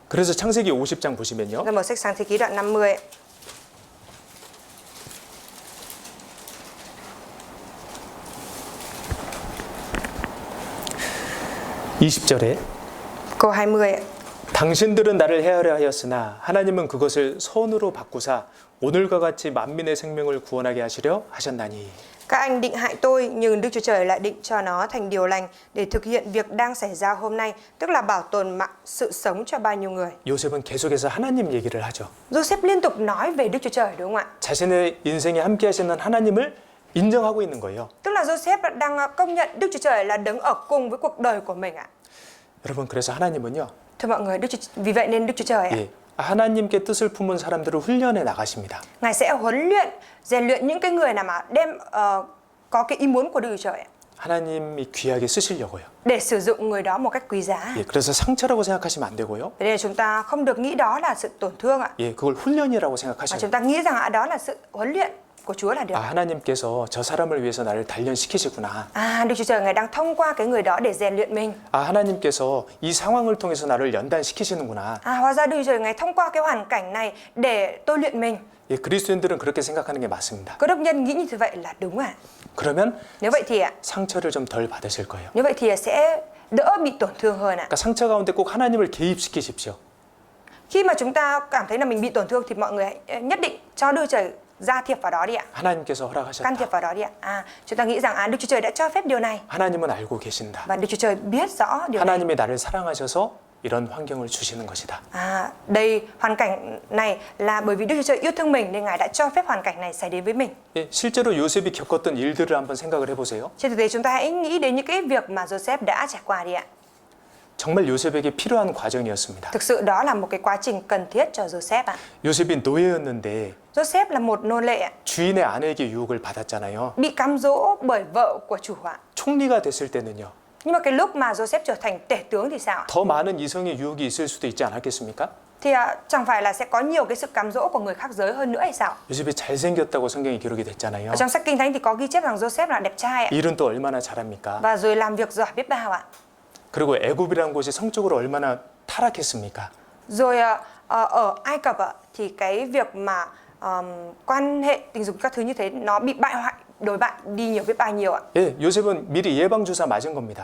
그래서 창세기 50장 보시면요. Ra mở sách Sáng thế ký đoạn 50. 20절에 Câu 20 ạ. 당신들은 나를 해하려 하였으나 하나님은 그것을 선으로 바꾸사 오늘과 같이 만민의 생명을 구원하게 하시려 하셨나니. Các anh định hại tôi nhưng Đức Chúa Trời lại định cho nó thành điều lành để thực hiện việc đang xảy ra hôm nay, tức là bảo tồn sự sống cho bao nhiêu người. 요셉은 계속해서 하나님 얘기를 하죠. Joseph liên tục nói về Đức Chúa Trời đúng không ạ? 자신의 인생에 함께 하시는 하나님을 인정하고 있는 거예요. Tức là Joseph đang công nhận Đức Chúa Trời là đấng ở cùng với cuộc đời của mình ạ. 여러분 그래서 하나님은요. Thưa mọi người, vì vậy nên Đức Chúa Trời ạ, 예, 하나님께 뜻을 품은 사람들을 훈련해 나가십니다. Ngài sẽ huấn luyện, rèn luyện những cái người nào mà có cái ý muốn của Đức Chúa Trời ạ, 하나님이 귀하게 쓰시려고요. để sử dụng người đó một cách quý giá. 예, 그래서 상처라고 생각하시면 안 되고요. Thế nên chúng ta không được nghĩ đó là sự tổn thương ạ, 예, 그걸 훈련이라고 mà 생각하시면 chúng ta nghĩ rằng đó là sự huấn luyện của Chúa là được. 하나님께서 저 사람을 위해서 나를 단련시키시구나. Đức Chúa Trời Ngài đang thông qua cái người đó để rèn luyện mình. 하나님께서 이 상황을 통해서 나를 연단시키시는구나. Hóa ra Đức Chúa Trời Ngài thông qua cái hoàn cảnh này để tôi luyện mình. 예, 그리스도인들은 그렇게 생각하는 게 맞습니다. Cơ đốc nhân nghĩ như vậy là đúng ạ. 그러면 Nếu vậy thì 상처를 좀 덜 받으실 거예요. Như vậy thì sẽ đỡ bị tổn thương hơn ạ. 그러니까 상처 가운데 꼭 하나님을 개입시키십시오. Khi mà chúng ta cảm thấy là mình bị tổn thương thì mọi người nhất định cho Đức Chúa Trời can thiệp vào đó đi ạ. 하나님께서 Can 허락하셨다. thiệp vào đó đi ạ. Chúng ta nghĩ rằng Đức Chúa Trời đã cho phép điều này 하나님은 알고 계신다. và Đức Chúa Trời biết rõ điều này. 하나님이 나를 사랑하셔서 이런 환경을 주시는 것이다. Đây hoàn cảnh này là bởi vì Đức Chúa Trời yêu thương mình nên Ngài đã cho phép hoàn cảnh này xảy đến với mình. 예, 실제로 요셉이 겪었던 일들을 한번 생각을 해보세요. Trên thực tế chúng ta hãy nghĩ đến những cái việc mà Joseph đã trải qua đi ạ. 정말 요셉에게 필요한 과정이었습니다. Thực sự đó là một cái quá trình cần thiết cho Joseph ạ. 요셉이 노예였는데 Joseph là một nô lệ ạ, 주인의 아내에게 유혹을 받았잖아요. bị cám dỗ bởi vợ của chủ ạ. 총리가 됐을 때는요. Nhưng mà cái lúc mà Joseph trở thành tể tướng thì sao? 더 많은 이성의 유혹이 있을 수도 있지 않았겠습니까? Thì chẳng phải là sẽ có nhiều cái sự cám dỗ của người khác giới hơn nữa hay sao? 요셉이 잘생겼다고 성경에 기록이 됐잖아요. Ở trong sách Kinh Thánh thì có ghi chép rằng Joseph là đẹp trai ạ. 일은 또 얼마나 잘합니까? Và rồi làm việc giỏi biết bao ạ. 그리고 애굽이라는 곳이 성적으로 얼마나 타락했습니까? Rồi ở Ai Cập thì cái việc mà quan hệ tình dục các thứ như thế nó bị bại hoại đối bại đi nhiều biết bao nhiêu ạ. 예, 요셉은 미리 예방 주사 맞은 겁니다.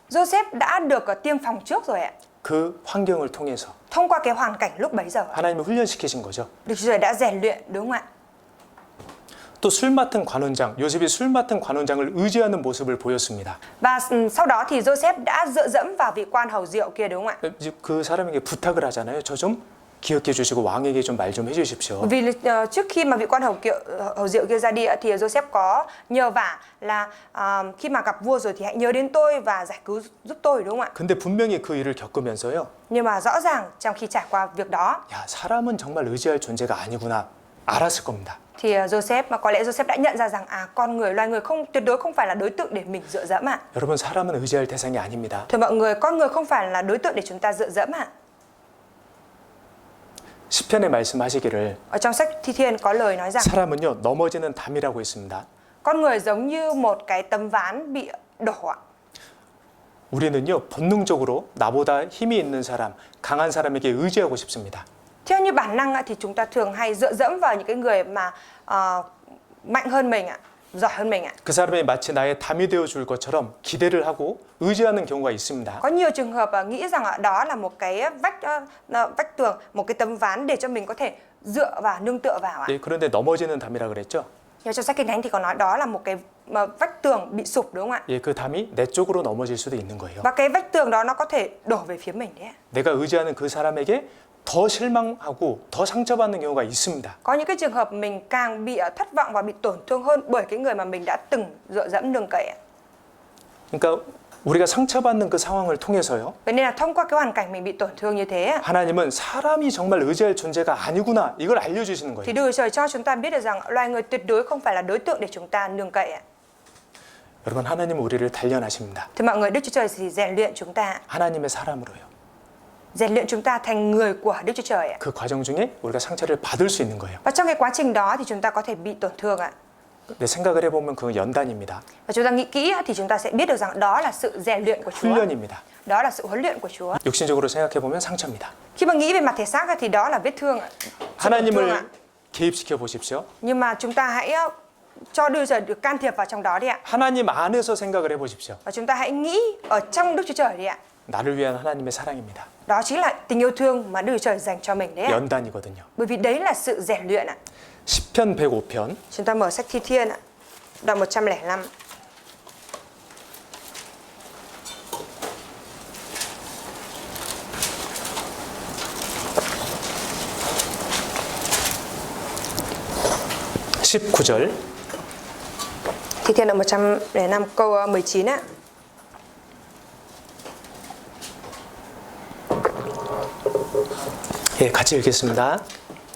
Joseph đã được tiêm phòng trước rồi ạ. 그 환경을 통해서 Thông qua cái hoàn cảnh lúc bấy giờ, 하나님이 훈련시키신 거죠. Đức Chúa Trời đã rèn luyện đúng không ạ? 또 술 맡은 관원장, 요셉이 술 맡은 관원장을 의지하는 모습을 보였습니다. Và sau đó thì Joseph đã dựa dẫm vào vị quan hầu rượu kia đúng không ạ? 이제 그 사람에게 부탁을 하잖아요. 저 좀 기억해 주시고 왕에게 좀 말 좀 해주십시오. Vì trước khi mà vị quan hầu rượu kia ra đi thì Joseph có nhờ vả là khi mà gặp vua rồi thì hãy nhớ đến tôi và giải cứu giúp tôi đúng không ạ? 근데 분명히 그 일을 겪으면서요. Nhưng mà rõ ràng trong khi trải qua việc đó 야, 사람은 정말 의지할 존재가 아니구나 알았을 겁니다. thì Joseph mà có lẽ Joseph đã nhận ra rằng con người loài người tuyệt đối không phải là đối tượng để mình dựa dẫm ạ. 여러분, 사람은 의지할 대상이 아닙니다. Thưa mọi người, con người không phải là đối tượng để chúng ta dựa dẫm ạ. 시편에 말씀하시기를 Ở trong sách Thi Thiên có lời nói rằng 사람은요 넘어지는 담이라고 했습니다. con người giống như một cái tấm ván bị đổ ạ. 우리는요 본능적으로 나보다 힘이 있는 사람, 강한 사람에게 의지하고 싶습니다. Theo như bản năng thì chúng ta thường hay dựa dẫm vào những cái người mà mạnh hơn mình ạ, giỏi hơn mình ạ. 그 사람이 마치 나의 담이 되어 줄 것처럼 기대를 하고 의지하는 경우가 있습니다. Có nhiều trường hợp nghĩ rằng đó là một cái vách tường, một cái tấm ván để cho mình có thể dựa vào, nương tựa vào ạ. 예, 그런데 넘어지는 담이라 그랬죠. Nhưng trong sách Kinh Thánh thì có nói đó là một cái vách tường bị sụp đúng không ạ? 예, 그 담이 내 쪽으로 넘어질 수도 있는 거예요. Và cái vách tường đó nó có thể đổ về phía mình đấy ạ. 내가 의지하는 그 사람에게 더 실망하고 더 상처받는 경우가 있습니다. Có những cái trường hợp mình càng bị thất vọng và bị tổn thương hơn bởi cái người mà mình đã từng dựa dẫm nương cậy ạ. 그러니까 우리가 상처받는 그 상황을 통해서요. Vậy nên là thông qua cái hoàn cảnh mình bị tổn thương như thế 하나님은 사람이 정말 의지할 존재가 아니구나 이걸 알려주시는 thì 거예요. Đức Chúa Trời cho chúng ta biết được rằng loài người tuyệt đối không phải là đối tượng để chúng ta nương cậy ạ. 여러분, 하나님은 우리를 단련하십니다. Thì mọi người, Đức Chúa Trời thì rèn luyện chúng ta, 하나님의 사람으로요. rèn luyện chúng ta thành người của Đức Chúa Trời ạ. 그 과정 중에 우리가 상처를 받을 수 있는 거예요. Và trong cái quá trình đó thì chúng ta có thể bị tổn thương ạ. 내 생각을 해보면 그건 연단입니다. Và chúng ta nghĩ kỹ thì chúng ta sẽ biết được rằng đó là sự rèn luyện của Chúa. 훈련입니다. Đó là sự huấn luyện của Chúa. 육신적으로 생각해보면 상처입니다. Khi mà nghĩ về mặt thể xác thì đó là vết thương ạ. Sự tổn thương ạ. 하나님을 개입시켜 보십시오. Nhưng mà chúng ta hãy cho Đức Chúa Trời được can thiệp vào trong đó đi ạ. 하나님 안에서 생각을 해보십시오. Và chúng ta hãy nghĩ ở trong Đức Chúa Trời đi ạ. 나를 위한 하나님의 사랑입니다. Đó chính là tình yêu thương mà Đức Chúa Trời dành cho mình đấy ạ. 연단이거든요. Bởi vì đấy là sự rèn luyện ạ. 시편 105편 Chúng ta mở sách Thi Thiên ạ. Đoạn 105. (19절) Thi Thiên đoạn 105 câu 19 ạ. 예, 같이 읽겠습니다.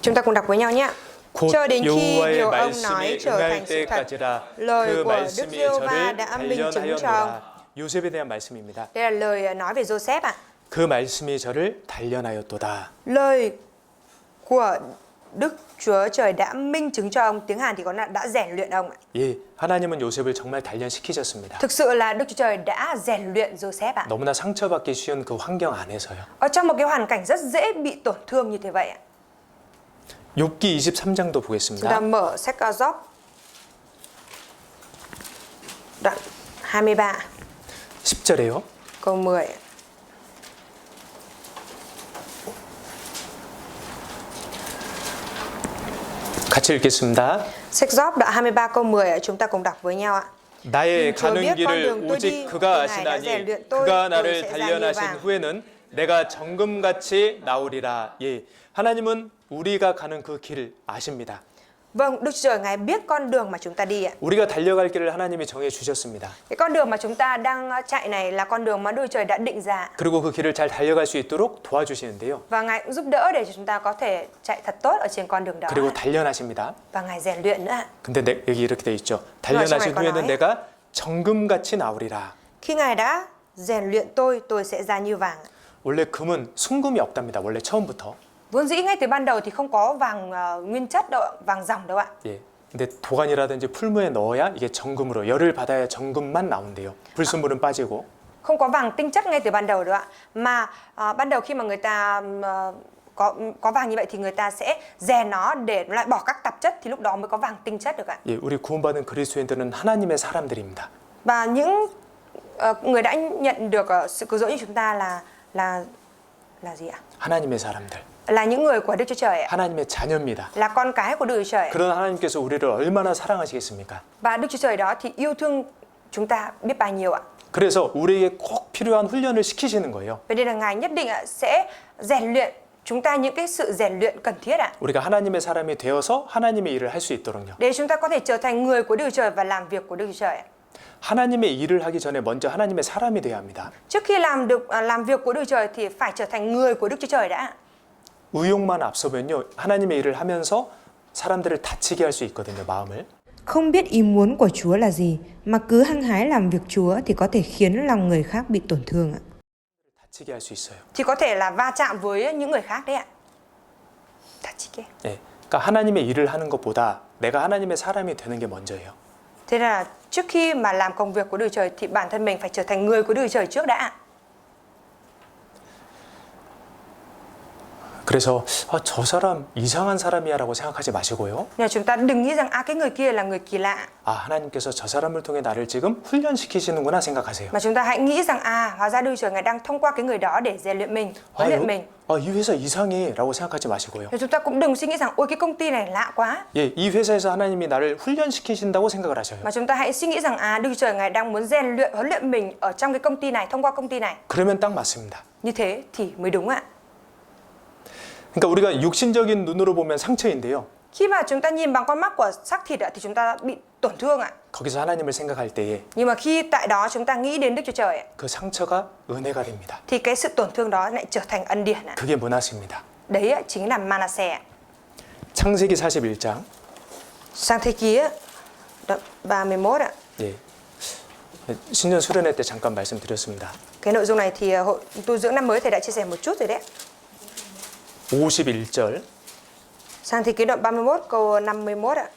Chúng ta cùng đọc với nhau nhé. 곧 Cho đến khi 여호와의 điều ông nói 말씀이 trở thành 응할 sự thật, 때까지라 lời 그 của Đức 말씀이 Giê-hô-va 저를 đã minh chứng cho ông. 단련하였노라. 요셉에 대한 말씀입니다. Đây là lời nói về Joseph ạ. 그 말씀이 저를 단련하였도다. Lời của Đức Chúa Trời đã minh chứng cho ông. Tiếng Hàn thì có là đã rèn luyện ông ạ. 예, 하나님은 요셉을 정말 단련시키셨습니다. Thực sự là Đức Chúa Trời đã rèn luyện Joseph ạ. 너무나 상처받기 쉬운 그 환경 안에서요. Ở trong một cái hoàn cảnh rất dễ bị tổn thương như thế vậy ạ. 욥기 23장도 Chúng ta 보겠습니다. mở sách Job đoạn 23 10절에요. câu 10. 같이 읽겠습니다. Sách Job đoạn 23 câu 10 chúng ta cùng đọc với nhau ạ. 나의 Chúa 가는 biết con 길을 đường tôi 오직 đi, 그가 Ngài đã rèn 아시나니 luyện tôi, 그가 tôi 나를 sẽ ra như 단련하신 vàng. 후에는 내가 정금같이 나오리라. 예, 하나님은 우리가 가는 그 길을 아십니다. Vâng, Đức Chúa Trời Ngài biết con đường mà chúng ta đi ạ. 우리가 달려갈 길을 하나님이 정해 주셨습니다. Cái con đường mà chúng ta đang chạy này là con đường mà Đức Chúa Trời đã định ra. 그리고 그 길을 잘 달려갈 수 있도록 도와주시는데요. Và Ngài cũng giúp đỡ để cho chúng ta có thể chạy thật tốt ở trên con đường đó. 그리고 단련하십니다. Và Ngài rèn luyện nữa ạ. 근데 여기 이렇게 돼 있죠. 정말 단련하신 후에는 거나요? 내가 정금같이 나오리라. Khi Ngài đã rèn luyện tôi sẽ ra như vàng. 원래 금은 순금이 없답니다. 원래 처음부터. Vốn dĩ ngay từ ban đầu thì không có vàng nguyên chất đâu, vàng ròng đâu ạ. 예. 근데 도관이라든지 풀무에 넣어야 이게 정금으로 열을 받아야 정금만 나온대요. 불순물은 빠지고. không có vàng tinh chất ngay từ ban đầu đâu ạ. Mà ban đầu khi mà người ta có vàng như vậy thì người ta sẽ rèn nó để loại bỏ các tạp chất, thì lúc đó mới có vàng tinh chất được ạ. 예, 우리 구원받은 그리스도인들은 하나님의 사람들입니다. Và những người đã nhận được sự cứu rỗi như chúng ta là gì ạ? 하나님의 사람들, Là những người của Đức Chúa Trời ạ. 하나님의 자녀입니다. Là con cái của Đức Chúa Trời. 그런 하나님께서 우리를 얼마나 사랑하시겠습니까? Và Đức Chúa Trời đó thì yêu thương chúng ta biết bao nhiêu ạ. 그래서 우리에게 꼭 필요한 훈련을 시키시는 거예요. Vậy nên là Ngài nhất định sẽ rèn luyện chúng ta những cái sự rèn luyện cần thiết ạ. 우리가 하나님의 사람이 되어서 하나님의 일을 할 수 있도록요. Để chúng ta có thể trở thành người của Đức Chúa Trời và làm việc của Đức Chúa Trời ạ. 하나님의 일을 하기 전에 먼저 하나님의 사람이 돼야 합니다. Trước khi làm việc của Đức Chúa Trời thì phải trở thành người của Đức Chúa Trời đã. 의욕만 앞서면요, 하나님의 일을 하면서 사람들을 다치게 할 수 있거든요, 마음을. Không biết ý muốn của Chúa là gì mà cứ hăng hái làm việc Chúa thì có thể khiến lòng người khác bị tổn thương ạ. 다치게 할 수 있어요. Thì có thể là va chạm với những người khác đấy ạ. 다치게. 예, 그러니까 하나님의 일을 하는 것보다 내가 하나님의 사람이 되는 게 먼저예요. Thế là trước khi mà làm công việc của Đức Chúa Trời thì bản thân mình phải trở thành người của Đức Chúa Trời trước đã. 그래서 저 사람 이상한 사람이야라고 생각하지 마시고요. Nhưng mà chúng ta đừng nghĩ rằng cái người kia là người kỳ lạ. 아, 하나님께서 저 사람을 통해 나를 지금 훈련시키시는구나 생각하세요. Mà chúng ta hãy nghĩ rằng hóa ra Đức Chúa Trời Ngài đang thông qua cái người đó để rèn luyện mình, huấn luyện mình. 이 회사 이상해라고 생각하지 마시고요. Thì chúng ta cũng đừng suy nghĩ rằng ôi cái công ty này lạ quá. 예, 이 회사에서 하나님이 나를 훈련시키신다고 생각을 하셔요. Mà chúng ta hãy suy nghĩ rằng Đức Chúa Trời Ngài đang muốn rèn luyện, huấn luyện mình ở trong cái công ty này, thông qua công ty này. 그러면 딱 맞습니다. Như thế thì mới đúng ạ. 그러니까 우리가 육신적인 눈으로 보면 상처인데요. Khi mà chúng ta nhìn bằng con mắt của xác thịt thì chúng ta bị tổn thương ạ. 거기서 하나님을 생각할 때에 Nhưng mà khi tại đó chúng ta nghĩ đến Đức Chúa Trời 그 상처가 은혜가 됩니다. thì cái sự tổn thương đó lại trở thành ân điển ạ. 그게 문화십니다. Đấy chính là Manasseh ạ. 창세기 41장. Sang thế ký 31 ạ. 예. 신년 수련회 때 잠깐 말씀드렸습니다. Cái nội dung này thì hội tu dưỡng năm mới thầy đã chia sẻ một chút rồi đấy. 51절. Sang thế ký đoạn 31 câu 51 ạ.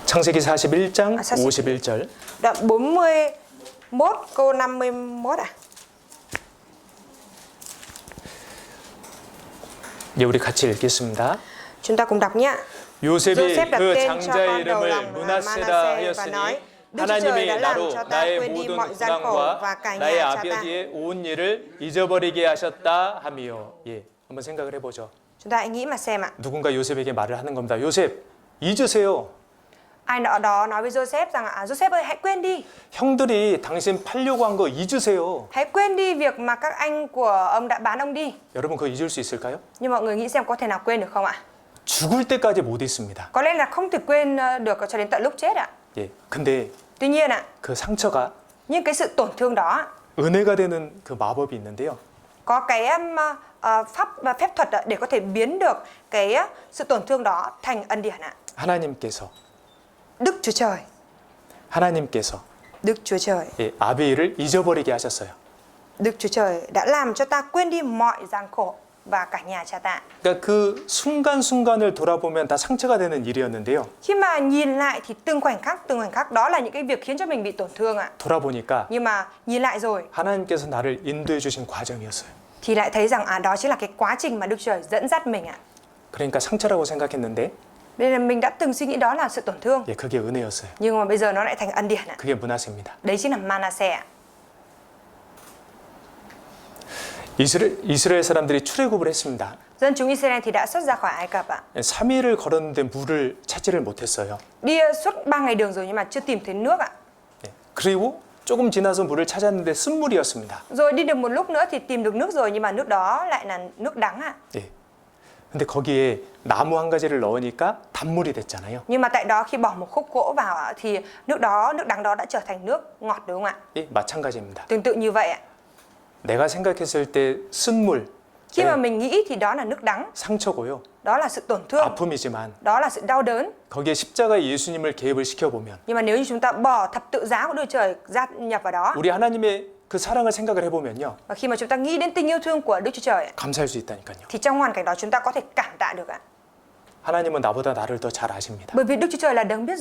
창세기 41장 41. 51절. Đoạn 41 câu 51 ạ. 예, 우리 같이 읽겠습니다. Chúng ta cùng đọc nhé. 요셉이 Joseph đặt 그 tên cho 장자의 con đầu 이름을 lòng 문하세라 Manasseh và 하였으니 nói: Đức Chúa Trời 하나님이 đã làm 나로 cho ta 나의 quên đi 모든 mọi gian khổ và 고난과 cả 나의 nhà cha ta. 아버지의 온 일을 잊어버리게 하셨다 하며. 예, 한번 생각을 해보죠. Chúng ta hãy nghĩ mà xem ạ. 누군가 요셉에게 말을 하는 겁니다. 요셉, 잊으세요. Ai nọ đó nói với Joseph rằng Joseph ơi, hãy quên đi. 형들이 당신 팔려고 한 거 잊으세요. Hãy quên đi việc mà các anh của ông đã bán ông đi. 여러분 그거 잊을 수 있을까요? Nhưng mọi người nghĩ xem có thể nào quên được không ạ? 죽을 때까지 못 잊습니다. Có lẽ là không thể quên được cho đến tận lúc chết ạ. 예, 근데 Tuy nhiên ạ, 그 상처가 nhưng cái sự tổn thương đó 은혜가 되는 그 마법이 있는데요. có cái phép thuật để có thể biến được cái sự tổn thương đó thành ân điển ạ. 하나님께서 Đức Chúa Trời, Đức Chúa Trời, 예, 아비를 잊어버리게 하셨어요. Đức Chúa Trời đã làm cho ta quên đi mọi gian khổ và cả nhà cha ta. 그러니까 그 순간순간을 돌아보면 다 상처가 되는 일이었는데요. Khi mà nhìn lại thì từng khoảnh khắc đó là những cái việc khiến cho mình bị tổn thương ạ. 돌아보니까 Nhưng mà nhìn lại rồi 하나님께서 나를 인도해 주신 과정이었어요. thì lại thấy rằng đó chính là cái quá trình mà Đức Chúa Trời dẫn dắt mình ạ. 그러니까 상처라고 생각했는데 Nên là mình đã từng suy nghĩ đó là sự tổn thương, 예, 그게 은혜였어요. nhưng mà bây giờ nó lại thành ân điển ạ. 그게 문하세입니다. Đấy chính là Manasseh ạ. 이스라엘 사람들이 출애굽을 했습니다. Dân chúng Israel thì đã xuất ra khỏi Ai Cập ạ. 3일을 걸었는데 물을 찾지를 못했어요. Đi suốt 3 ngày đường rồi nhưng mà chưa tìm thấy nước ạ. 예, 그리고 조금 지나서 물을 찾았는데 쓴물이었습니다. Rồi đi được một lúc nữa thì tìm được nước rồi nhưng mà nước đó lại là nước đắng ạ. 예. 근데 거기에 나무 한 가지를 넣으니까 단물이 됐잖아요. Nhưng mà tại đó khi bỏ một khúc gỗ vào ạ, thì nước đắng đó đã trở thành nước ngọt đúng không ạ? 예, 마찬가지입니다. Tương tự như vậy ạ. 내가 생각했을 때 쓴물, Khi mà mình nghĩ thì đó là nước đắng, 상처고요. đó là sự tổn thương, 아픔이지만 đó là sự đau đớn. 거기에 십자가의 예수님을 개입을 시켜보면 Nhưng mà nếu như chúng ta bỏ thập tự giá của Đức Trời gia nhập vào đó, 우리 하나님의 그 사랑을 생각을 해보면요. và khi mà chúng ta nghĩ đến tình yêu thương của Đức Chúa Trời 감사할 수 있다니까요. thì trong hoàn cảnh đó chúng ta có thể cảm tạ được ạ. 하나님은 나보다 나를 더 잘 아십니다. Bởi vì Đức Chúa Trời là đấng biết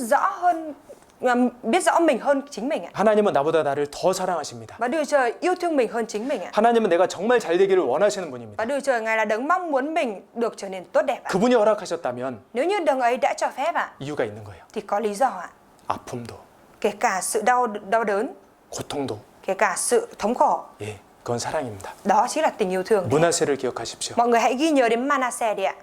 rõ mình hơn chính mình ạ. 하나님은 나보다 나를 더 사랑하십니다. Và Đức Chúa Trời yêu thương mình hơn chính mình ạ. 하나님은 내가 정말 잘 되기를 원하시는 분입니다. Và Đức Chúa Trời Ngài là đấng mong muốn mình được trở nên tốt đẹp ạ. 그분이 허락하셨다면 Nếu như đấng ấy đã cho phép ạ, 이유가 있는 거예요. thì có lý do ạ. 아픔도, Kể cả sự đau đớn, 고통도, kể cả sự thống khổ, 예, 그건 사랑입니다. đó chính là tình yêu thương. 므낫세를 기억하십시오. Mọi người hãy ghi nhớ đến Manasseh đi ạ.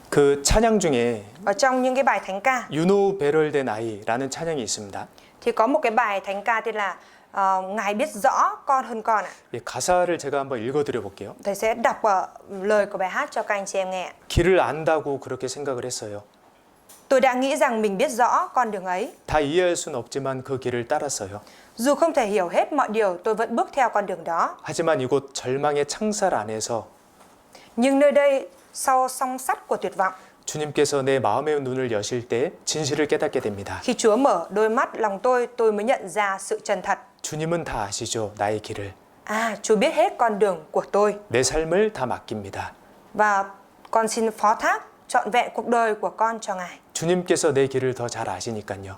그 찬양 중에 Ở trong những cái bài thánh ca 유노 베럴된 아이라는 찬양이 있습니다. thì có một cái bài thánh ca tên là Ngài biết rõ con hơn con ạ. 예, 가사를 제가 한번 읽어드려 볼게요. Thầy sẽ đọc lời của bài hát cho các anh chị em nghe ạ. 길을 안다고 그렇게 생각을 했어요. Tôi đã nghĩ rằng mình biết rõ con đường ấy. 다 이해할 수는 없지만 그 길을 따랐어요. Dù không thể hiểu hết mọi điều, tôi vẫn bước theo con đường đó. 하지만 이곳 절망의 창살 안에서 Nhưng nơi đây, sau song sắt của tuyệt vọng, 주님께서 내 마음의 눈을 여실 때 진실을 깨닫게 됩니다. khi Chúa mở đôi mắt lòng tôi mới nhận ra sự chân thật. 주님은 다 아시죠, 나의 길을. À, Chúa biết hết con đường của tôi. 내 삶을 다 맡깁니다. Và con xin phó thác trọn vẹn cuộc đời của con cho Ngài. 주님께서 내 길을 더 잘 아시니까요.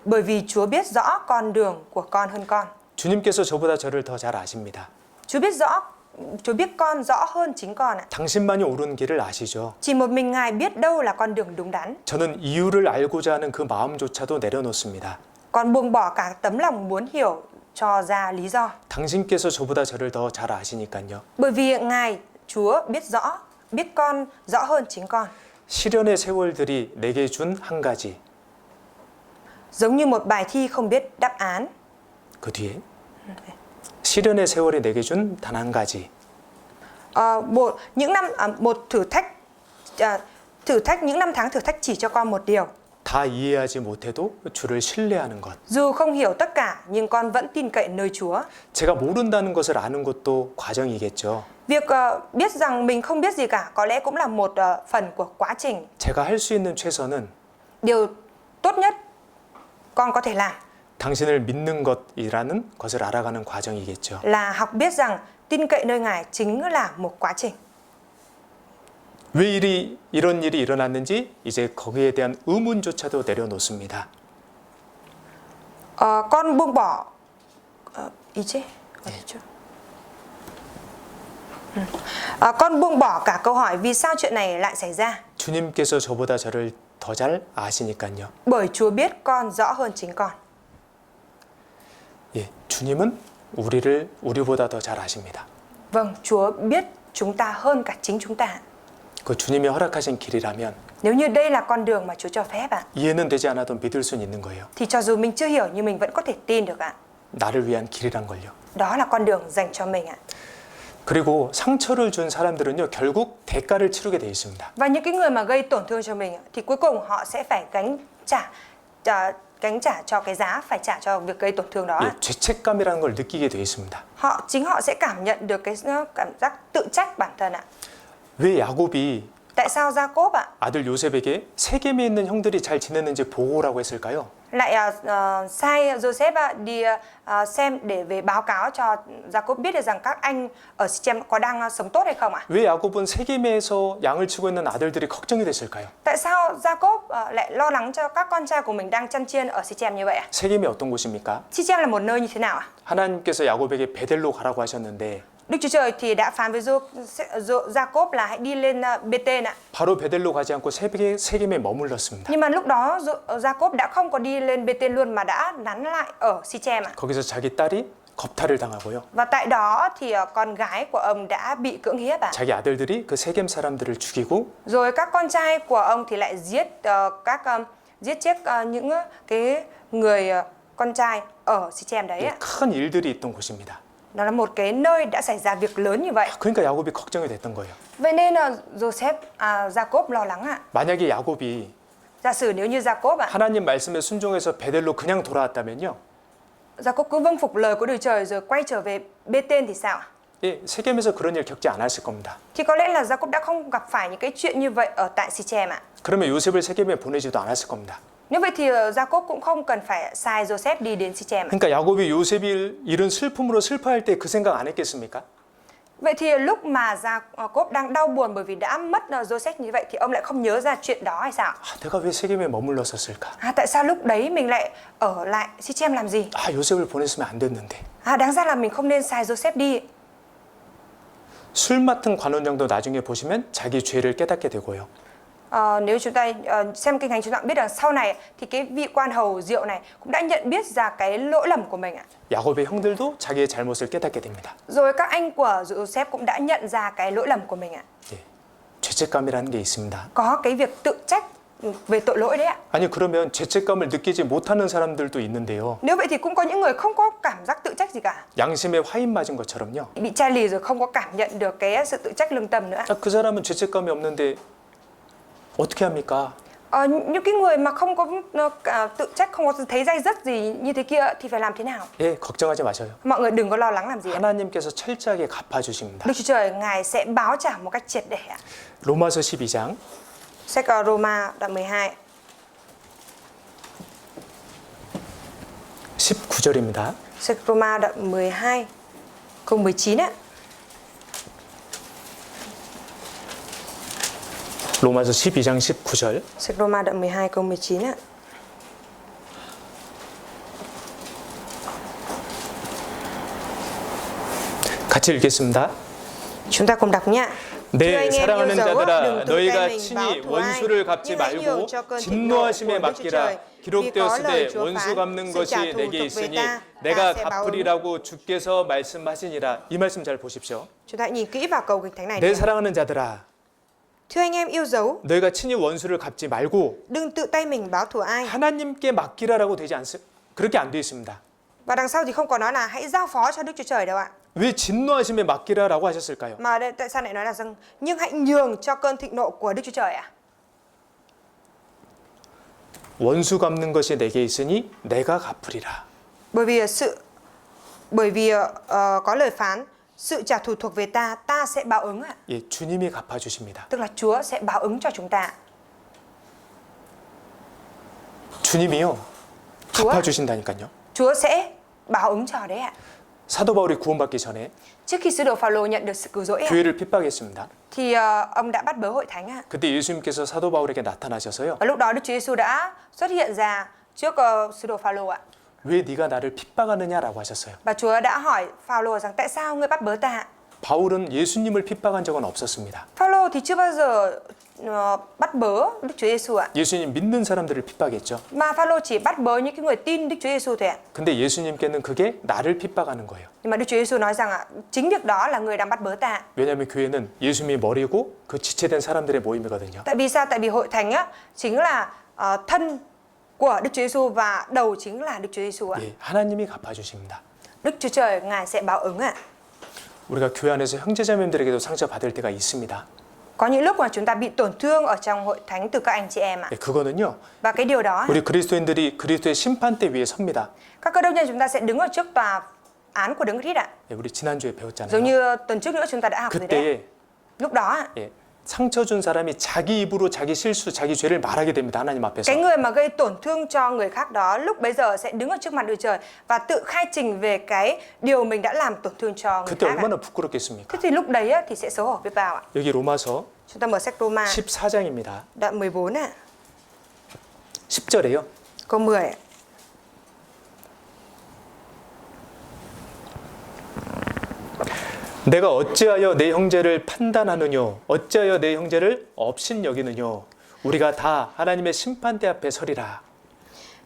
Bởi vì Chúa biết rõ con đường của con hơn con. 주님께서 저보다 저를 더 잘 아십니다. Chúa biết con rõ hơn chính con ạ. 당신만이 옳은 길을 아시죠. Chỉ một mình Ngài biết đâu là con đường đúng đắn. 저는 이유를 알고자 하는 그 마음조차도 내려놓습니다. Con buông bỏ cả tấm lòng muốn hiểu cho ra lý do. 당신께서 저보다 저를 더 잘 아시니까요. Bởi vì Ngài, Chúa biết con rõ hơn chính con. 시련의 세월들이 내게 준 한 가지. Giống như một bài thi không biết đáp án. 그 뒤에 시련의 세월이 내게 준 단 한 가지. Một thử thách những năm tháng thử thách chỉ cho con một điều. 다 이해하지 못해도 주를 신뢰하는 것. Dù không hiểu tất cả nhưng con vẫn tin cậy nơi Chúa. 제가 모른다는 것을 아는 것도 과정이겠죠. Việc biết rằng mình không biết gì cả có lẽ cũng là một phần của quá trình. 제가 할 수 있는 최선은 Điều tốt nhất con có thể làm 당신을 믿는 것이라는 것을 알아가는 과정이겠죠. là học biết rằng tin cậy nơi Ngài chính là một quá trình. 왜 이런 일이 일어났는지 이제 거기에 대한 의문조차도 내려놓습니다. Con buông bỏ con buông bỏ cả câu hỏi vì sao chuyện này lại xảy ra. 주님께서 저보다 저를 더 잘 아시니까요. Bởi Chúa biết con rõ hơn chính con. 예, 주님은 우리보다 더 잘 아십니다. Vâng, Chúa biết chúng ta hơn cả chính chúng ta. 그 주님이 허락하신 길이라면 Nếu như đây là con đường mà Chúa cho phép ạ, 이해는 되지 않아도 믿을 수는 있는 거예요. thì cho dù mình chưa hiểu nhưng mình vẫn có thể tin được ạ. 나를 위한 길이란 걸요. Đó là con đường dành cho mình ạ. 그리고 상처를 준 사람들은요, 결국 대가를 치르게 돼 있습니다. Và những cái người mà gây tổn thương cho mình thì cuối cùng họ sẽ phải gánh trả cho cái giá phải trả cho việc gây tổn thương đó. 예, 죄책감이라는 걸 느끼게 돼 있습니다. Chính họ sẽ cảm nhận được cái cảm giác tự trách bản thân ạ. 왜 야곱이 Tại sao Jacob ạ 아들 요셉에게 세겜에 있는 형들이 잘 지내는지 보고라고 했을까요? lại sai Joseph đi xem để về báo cáo cho Jacob biết được rằng các anh ở Sichem có đang sống tốt hay không ạ? 왜 야곱은 세겜에서 양을 치고 있는 아들들이 걱정이 됐을까요? Tại sao Jacob lại lo lắng cho các con trai của mình đang chăn chiên ở Sichem như vậy ạ? 세겜이 어떤 곳입니까? Sichem là một nơi như thế nào ạ? 하나님께서 야곱에게 베델로 가라고 하셨는데 Đức Chúa Trời thì đã phán với Jacob là hãy đi lên Bê-tên ạ. 바로 베델로 가지 않고 세겜에 머물렀습니다. Nhưng mà lúc đó Jacob đã không có đi lên Bê-tên luôn mà đã nán lại ở Sichem ạ. 거기서 자기 딸이 겁탈을 당하고요. Và tại đó thì con gái của ông đã bị cưỡng hiếp ạ. 자기 아들들이 그 세겜 사람들을 죽이고 Rồi các con trai của ông thì lại giết chết những cái người con trai ở Sichem đấy ạ. 큰 일들이 있던 곳입니다. Đó là một cái nơi đã xảy ra việc lớn như vậy. 그러니까 야곱이 걱정이 됐던 거예요. Vậy nên là Jacob lo lắng ạ. 만약에 야곱이 Giả sử nếu như Jacob ạ, 하나님 말씀에 순종해서 베델로 그냥 돌아왔다면요. Jacob cứ vâng phục lời của Đức Trời rồi quay trở về Bê-tên thì sao ạ? 예, 세겜에서 그런 일 겪지 않았을 겁니다. Thì có lẽ là Jacob đã không gặp phải những cái chuyện như vậy ở tại Sichem ạ. 그러면 요셉을 세겜에 보내지도 않았을 겁니다. Nếu vậy thì Jacob cũng không cần phải sai Joseph đi đến Sichem ạ. 그러니까 야곱이 요셉이 잃은 슬픔으로 슬퍼할 때 그 생각 안 했겠습니까? Vậy thì lúc mà Jacob đang đau buồn bởi vì đã mất Joseph như vậy thì ông lại không nhớ ra chuyện đó hay sao? 아, 내가 왜 세겜에 머물렀었을까? Tại sao lúc đấy mình lại ở lại Sichem làm gì? 아, 요셉을 보냈으면 안 됐는데. Đáng ra là mình không nên sai Joseph đi. 술 맡은 관원장도 나중에 보시면 자기 죄를 깨닫게 되고요. Nếu chúng ta xem kinh thánh chúng ta cũng biết rằng sau này thì cái vị quan hầu rượu này cũng đã nhận biết ra cái lỗi lầm của mình ạ. 야곱의 형들도 자기의 잘못을 깨닫게 됩니다. Rồi các anh của Joseph cũng đã nhận ra cái lỗi lầm của mình ạ. 예, 죄책감이라는 게 있습니다. Có cái việc tự trách về tội lỗi đấy ạ. 아니 그러면 죄책감을 느끼지 못하는 사람들도 있는데요. Nếu vậy thì cũng có những người không có cảm giác tự trách gì cả. 양심에 화인 맞은 것처럼요. Bị chai lì rồi không có cảm nhận được cái sự tự trách lương tâm nữa. 아, 그 사람은 죄책감이 없는데 어떻게 합니까? Những cái người mà không có tự trách, không có thấy day dứt gì như thế kia thì phải làm thế nào? 예, 걱정하지 마셔요. Mọi người đừng có lo lắng làm gì ạ. 하나님께서 철저하게 갚아주십니다. Đức Chúa Trời Ngài sẽ báo trả một cách triệt để ạ. 로마서 12장 Sách Roma đoạn 12 19절입니다. Sách Roma đoạn 12 câu 19 ạ. 로마서 12장 19절. Sách Roma đoạn 12 câu 19 ạ. 같이 읽겠습니다. Chúng ta cùng đọc nhé. 네, 사랑하는 자들아, 너희가 친히 원수를 갚지 말고 진노하심에 맡기라. 기록되었으되 원수 갚는 것이 내게 있으니 내가 갚으리라고 주께서 말씀하시니라. 이 말씀 잘 보십시오. Chúng ta nhìn kỹ vào câu kinh thánh này. 내 사랑하는 자들아, Thưa anh em yêu dấu, 너희가 친히 원수를 갚지 말고 đừng tự tay mình báo thù ai. 하나님께 맡기라라고 되지 않습니다. 그렇게 안 되어 있습니다. Và đằng sau thì không có nói là hãy giao phó cho Đức Chúa Trời đâu ạ. 왜 진노하심에 맡기라라고 하셨을까요? Mà đây, tại sao lại nói là rằng nhưng hãy nhường cho cơn thịnh nộ của Đức Chúa Trời ạ? 원수 갚는 것이 내게 있으니 내가 갚으리라. Bởi vì có lời phán sự trả thù thuộc về ta, ta sẽ báo ứng ạ. 예, 주님이 갚아주십니다. Tức là Chúa sẽ báo ứng cho chúng ta. 주님이요, Chúa? 갚아주신다니까요. Chúa sẽ báo ứng cho đấy ạ. 사도 바울이 구원받기 전에 Trước khi sứ đồ Phaolô nhận được sự cứu rỗi ạ, 교회를 핍박했습니다. thì ông đã bắt bớ hội thánh ạ. 그때 예수님께서 사도 바울에게 나타나셔서요. Và lúc đó Đức Chúa Giêsu đã xuất hiện ra trước sứ đồ Phaolô ạ. 왜 네가 나를 핍박하느냐라고 하셨어요. Và Chúa đã hỏi Phaolô rằng tại sao ngươi bắt bớ ta? 바울은 예수님을 핍박한 적은 없었습니다. Phaolô thì chưa bao giờ bắt bớ Đức Chúa Giêsu ạ. 예수님 믿는 사람들을 핍박했죠. Mà Phaolô chỉ bắt bớ những cái người tin Đức Chúa Giêsu thôi ạ. 근데 예수님께는 그게 나를 핍박하는 거예요. Nhưng mà Đức Chúa Giêsu nói rằng ạ, chính việc đó là người đang bắt bớ ta. 왜냐하면 교회는 예수님이 머리고 그 지체된 사람들의 모임이거든요. Tại vì sao? Tại vì hội thánh á chính là thân của Đức Chúa Giêsu và đầu chính là Đức Chúa Giêsu ạ. 예, 하나님이 갚아주십니다. Đức Chúa Trời Ngài sẽ báo ứng ạ. 우리가 교회 안에서 형제자매들에게도 상처받을 때가 있습니다. Có những lúc mà chúng ta bị tổn thương ở trong hội thánh từ các anh chị em ạ. 예, 그거는요. Và cái điều đó 우리 그리스도인들이 그리스도의 심판대 위에 섭니다. các cơ đốc nhân chúng ta sẽ đứng ở trước tòa án của Đấng Christ ạ. 예, 우리 지난주에 Giống 배웠잖아요. như tuần trước nữa chúng ta đã học rồi đấy. 그때에 Lúc đó ạ, 예, 상처 준 사람이 자기 입으로 자기 실수, 자기 죄를 말하게 됩니다. 하나님 앞에서. cái người mà gây tổn thương cho người khác đó lúc bấy giờ sẽ đứng ở trước mặt Đức Trời và tự khai trình về cái điều mình đã làm tổn thương cho người 그때 khác ạ. 얼마나 부끄럽겠습니까? Thế thì lúc đấy á, thì sẽ xấu hổ biết bao ạ. 여기 로마서 Chúng ta mở sách Roma 14장입니다. đoạn 14 ạ, 10절에요. câu 10 ạ. 내가 어찌하여 내 형제를 판단하느뇨 어찌하여 내 형제를 업신여기느뇨 우리가 다 하나님의 심판대 앞에 서리라.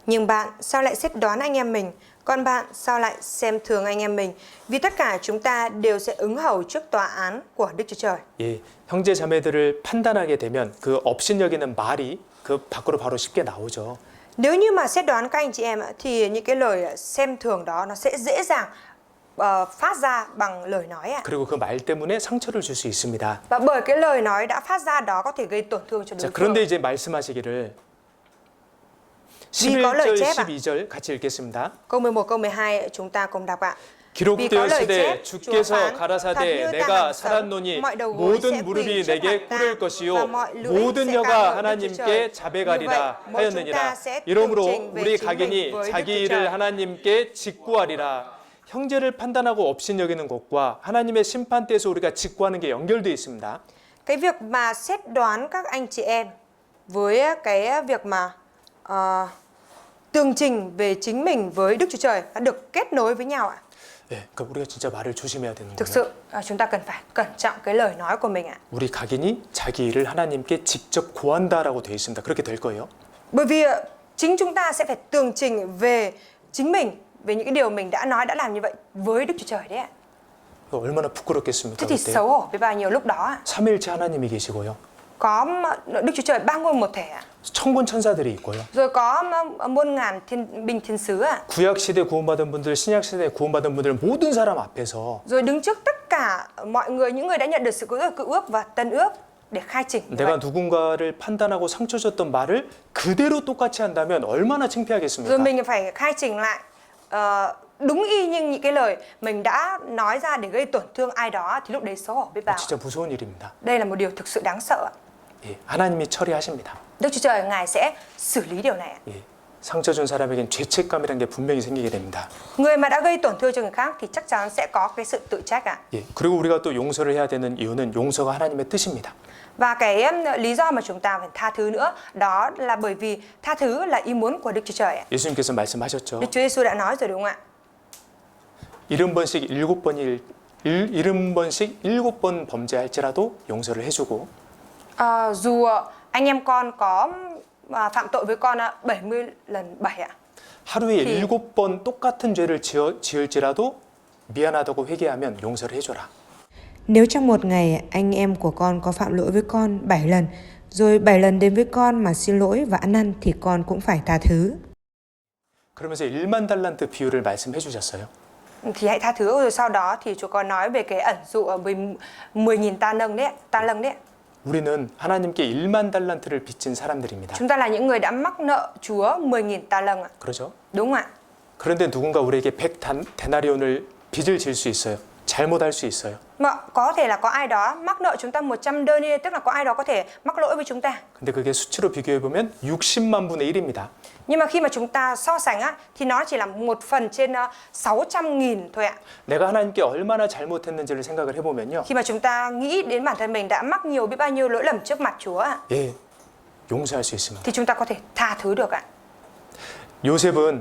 Nhưng bạn sao lại xét đoán anh em mình? Còn bạn sao lại xem thường anh em mình? Vì tất cả chúng ta đều sẽ ứng hầu trước tòa án của Đức Chúa Trời. 예, 형제 자매들을 판단하게 되면 그 업신여기는 말이 그 밖으로 바로 쉽게 나오죠. Nếu như mà xét đoán các anh chị em ạ, thì những cái lời xem thường đó nó sẽ dễ dàng phát ra bằng lời nói ạ. 그리고 그 말 때문에 상처를 줄 수 있습니다. Và bởi cái lời nói đã phát ra đó có thể gây tổn thương cho 자, đối 그런데 phương. 이제 말씀하시기를 Vì có lời 11절, chép ạ. 12절 같이 읽겠습니다. Câu 11, câu 12 chúng ta cùng đọc ạ. 기록되었으되 주께서 가라사대 내가 살았노니 모든 무릎이 내게 꿇을 것이요 모든 혀가 하나님께 자백하리라 하였느니라. 이러므로 우리 각인이 자기 일을 하나님께 직구하리라. 형제를 판단하고 업신 여기는 것과 하나님의 심판대에서 우리가 직구하는 게 연결되어 있습니다. Cái việc mà xét đoán các anh chị em với cái việc mà tường trình về chính mình với Đức Chúa Trời đã được kết nối với nhau ạ. 예, 그러니까 우리가 진짜 말을 조심해야 되는 Thực 거예요. sự chúng ta cần phải cẩn trọng cái lời nói của mình ạ. 우리 각인이 자기 일을 하나님께 직접 고한다라고 되어 있습니다. 그렇게 될 거예요. Bởi vì chính chúng ta sẽ phải tường trình về chính mình, về những cái điều mình đã nói, đã làm như vậy với Đức Chúa Trời đấy ạ. 얼마나 부끄럽겠습니까? Thế thì 그때 xấu hổ với bao nhiêu lúc đó ạ. 삼일째 하나님이 계시고요. Có Đức Chúa Trời ba ngôi một thể ạ. 천군 천사들이 있고요. Rồi có muôn ngàn binh thiên sứ ạ. 구약 시대 구원받은 분들, 신약 시대 구원받은 분들 모든 사람 앞에서 Rồi đứng trước tất cả mọi người, những người đã nhận được sự cứu rỗi cựu ước và tân ước để khai trình. như vậy. 내가 누군가를 판단하고 상처 줬던 말을 그대로 똑같이 한다면 얼마나 Rồi 창피하겠습니까? mình phải khai trình lại đúng y như những cái lời mình đã nói ra để gây tổn thương ai đó thì lúc đấy xấu hổ biết bao. 진짜 무서운 일입니다. Đây là một điều thực sự đáng sợ ạ. 예, 하나님이 처리하십니다. Đức Chúa Trời Ngài sẽ xử lý điều này ạ. 예, 상처 준 사람에겐 죄책감이라는 게 분명히 생기게 됩니다. Người mà đã gây tổn thương cho người khác thì chắc chắn sẽ có cái sự tự trách ạ. 예, 그리고 우리가 또 용서를 해야 되는 이유는 용서가 하나님의 뜻입니다. Và cái lý do mà chúng ta phải tha thứ nữa đó là bởi vì tha thứ là ý muốn của Đức Chúa Trời ạ. 예수님께서 말씀하셨죠. Đức Chúa Giêsu đã nói rồi đúng không ạ? 70번씩 7번 범죄할지라도 용서를 해주고 Dù anh em con có phạm tội với con 70 lần 7 ạ. 하루에 7번 똑같은 죄를 지을지라도 미안하다고 회개하면 용서를 해줘라. Nếu trong một ngày anh em của con có phạm lỗi với con 7 lần, rồi 7 lần đến với con mà xin lỗi và ăn năn thì con cũng phải tha thứ. 그러면서 1만 달란트 비유를 말씀해 주셨어요. Thì hãy tha thứ. Rồi sau đó thì Chúa có nói về cái ẩn dụ 10.000 ta lâng đấy. 우리는 하나님께 1만 달란트를 빚진 사람들입니다. Chúng ta là những người đã mắc nợ Chúa 10.000 ta lâng ạ. 그렇죠? Đúng không ạ? 그런데 누군가 우리에게 100데나리온을 빚을 질 수 있어요. 잘못할 수 있어요. Mà có thể là có ai đó mắc nợ chúng ta 100 denier, tức là có ai đó có thể mắc lỗi với chúng ta. 근데 그게 수치로 비교해 보면 60만 분의 1입니다. Nhưng mà khi mà chúng ta so sánh á, thì nó chỉ là 1 phần trên 600.000 thôi ạ. 내가 하나님께 얼마나 잘못했는지를 생각을 해보면요. Khi mà chúng ta nghĩ đến bản thân mình đã mắc nhiều biết bao nhiêu lỗi lầm trước mặt Chúa ạ, 예, 용서할 수 있습니다. thì chúng ta có thể tha thứ được ạ. 요셉은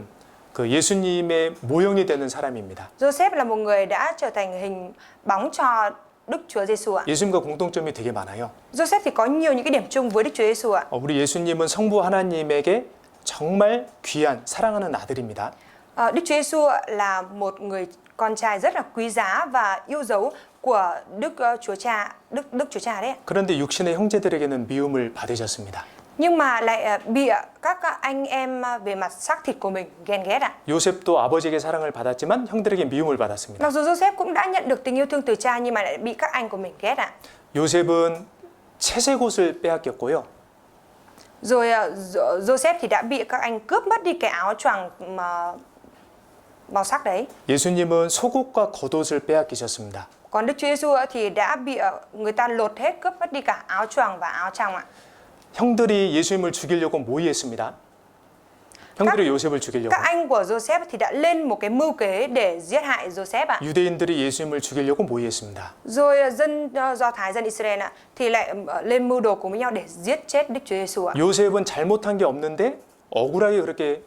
그 예수님의 모형이 되는 사람입니다. Joseph là một người đã trở thành hình bóng cho Đức Chúa Giêsu ạ. 예수님과 공통점이 되게 많아요. Joseph thì có nhiều những cái điểm chung với Đức Chúa Giêsu ạ. 우리 예수님은 성부 하나님에게 정말 귀한 사랑하는 아들입니다. Đức Chúa Giêsu là một người con trai rất là quý giá và yêu dấu của Đức Chúa Cha đấy. 그런데 육신의 형제들에게는 미움을 받으셨습니다. Nhưng mà lại bị các anh em về mặt xác thịt của mình ghen ghét ạ. 요셉도 아버지에게 사랑을 받았지만 형들에게 미움을 받았습니다. Mặc dù Joseph cũng đã nhận được tình yêu thương từ cha nhưng mà lại bị các anh của mình ghét ạ. 요셉은 채색옷을 빼앗겼고요. Rồi Joseph thì đã bị các anh cướp mất đi cái áo choàng màu sắc đấy. 예수님은 속옷과 겉옷을 빼앗기셨습니다. Còn Đức Chúa Giêsu thì đã bị người ta lột hết, cướp mất đi cả áo choàng và áo trong ạ. 형들이 예수님을 죽이려고 모의했습니다. 형들이 요셉을 죽이려고. Các anh của Joseph thì đã lên một cái mưu kế để giết hại Joseph ạ. 유대인들이 예수님을 죽이려고 모의했습니다. Rồi dân Do Thái, dân Israel ạ, thì lại lên mưu đồ cùng với nhau để giết chết Đức Chúa Giêsu ạ. 요셉은 잘못한 게 없는데 억울하게 그렇게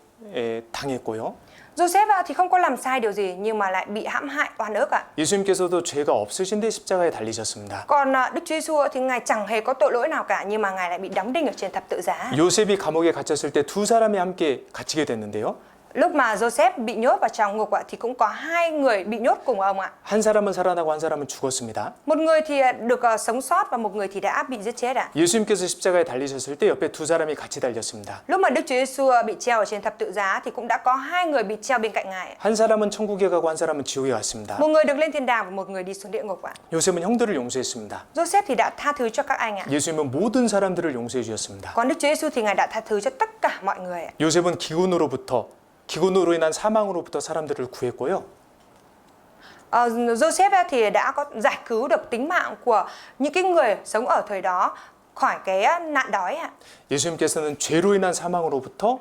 당했고요. Joseph thì không có làm sai điều gì nhưng mà lại bị hãm hại oan ức ạ. 예수님께서도 죄가 없으신데 십자가에 달리셨습니다. Còn Đức Chúa Giêsu thì Ngài chẳng hề có tội lỗi nào cả nhưng mà Ngài lại bị đóng đinh ở trên thập tự giá. 요셉이 감옥에 갇혔을 때 두 사람이 함께 갇히게 됐는데요. Lúc mà Joseph bị nhốt vào trong ngục ạ thì cũng có hai người bị nhốt cùng ông ạ. 한 사람은 살아나고 한 사람은 죽었습니다. Một người thì được sống sót và một người thì đã bị giết chết ạ. 예수님께서 십자가에 달리셨을 때 옆에 두 사람이 같이 달렸습니다. Lúc mà Đức Chúa Giêsu bị treo ở trên thập tự giá thì cũng đã có hai người bị treo bên cạnh Ngài. 한 사람은 천국에 가고 한 사람은 지옥에 갔습니다. Một người được lên thiên đàng và một người đi xuống địa ngục ạ. 요셉은 형들을 용서했습니다. Joseph thì đã tha thứ cho các anh ạ. 예수님은 모든 사람들을 용서해 주셨습니다. Còn Đức Chúa Giêsu thì Ngài đã tha thứ cho tất cả mọi người ạ. 요셉은 기근으로 인한 사망으로부터 사람들을 구했고요. Joseph thì đã có giải cứu được tính mạng của những cái người sống ở thời đó khỏi cái nạn đói ạ. 예수님께서는 죄로 인한 사망으로부터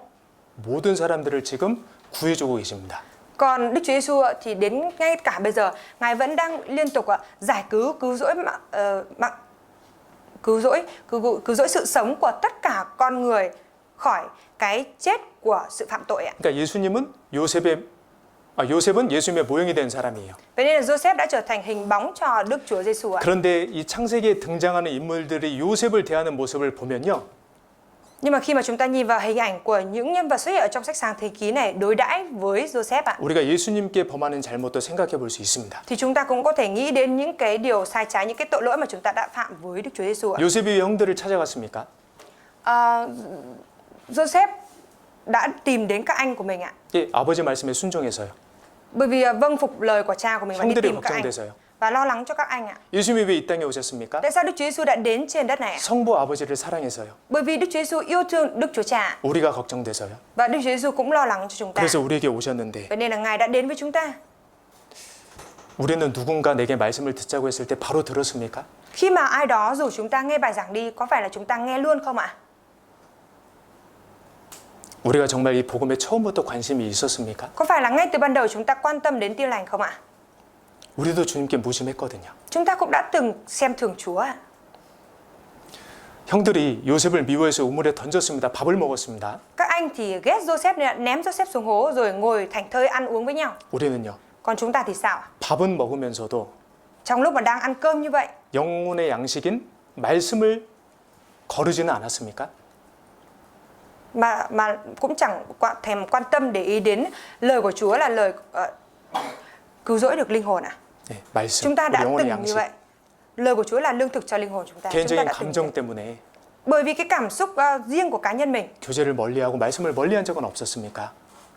모든 사람들을 지금 구해주고 계십니다. Còn Đức Chúa Giêsu thì đến ngay cả bây giờ Ngài vẫn đang liên tục giải cứu cứu rỗi sự sống của tất cả con người khỏi cái chết của sự phạm tội ạ. 그러니까 요셉은 예수님의 모형이 된 사람이에요. Vậy nên là Joseph đã trở thành hình bóng cho Đức Chúa Giêsu ạ. 그런데 이 창세기에 등장하는 인물들이 요셉을 대하는 모습을 보면요. Nhưng mà khi mà chúng ta nhìn vào hình ảnh của những nhân vật xuất hiện ở trong sách Sáng Thế Ký này đối đãi với Joseph ạ, 우리가 예수님께 범하는 잘못도 생각해 볼 수 있습니다. thì chúng ta cũng có thể nghĩ đến những cái điều sai trái, những cái tội lỗi mà chúng ta đã phạm với Đức Chúa Giêsu ạ. 요셉이 왜 형들을 찾아갔습니까? Joseph đã tìm đến các anh của mình ạ. 예, 아버지 말씀에 순종해서요. Bởi vì vâng phục lời của cha của mình và đi 형들이 tìm các anh 걱정돼서요. và lo lắng cho các anh ạ. 예수님이 왜 이 땅에 오셨습니까? Tại sao Đức Chúa Giêsu đã đến trên đất này ạ? 성부 아버지를 사랑해서요. Bởi vì Đức Chúa Giêsu yêu thương Đức Chúa Cha 우리가 걱정돼서요. và Đức Chúa Giêsu cũng lo lắng cho chúng ta. 그래서 우리에게 오셨는데 Vậy nên là Ngài đã đến với chúng ta. 우리는 누군가 내게 말씀을 듣자고 했을 때 바로 들었습니까? Khi mà ai đó rủ chúng ta nghe bài giảng đi, có phải là chúng ta nghe luôn không ạ? 우리가 정말 이 복음에 처음부터 관심이 있었습니까? Có phải là ngay từ ban đầu chúng ta quan tâm đến tin lành không ạ? 우리도 주님께 무심했거든요. Chúng ta cũng đã từng xem thường Chúa ạ. 형들이 요셉을 미워해서 우물에 던졌습니다. 밥을 먹었습니다. Các anh thì ghét Joseph nên đã ném Joseph xuống hố rồi ngồi thành thơi ăn uống với nhau. 우리는요. Còn chúng ta thì sao ạ? 밥은 먹으면서도 Trong lúc mà đang ăn cơm như vậy, 영혼의 양식인 말씀을 거르지는 않았습니까? mà cũng chẳng thèm quan tâm để ý đến lời của Chúa là lời cứu rỗi được linh hồn ạ. 네, 말씀. Chúng ta 우리 đã 영혼의 từng như 양식. vậy. Lời của Chúa là lương thực cho linh hồn chúng ta. Chúng ta 개인적인 đã từng như 감정 vậy. 때문에 Bởi vì cái cảm xúc riêng của cá nhân mình. 교제를 멀리하고 말씀을 멀리한 적은 없었습니까?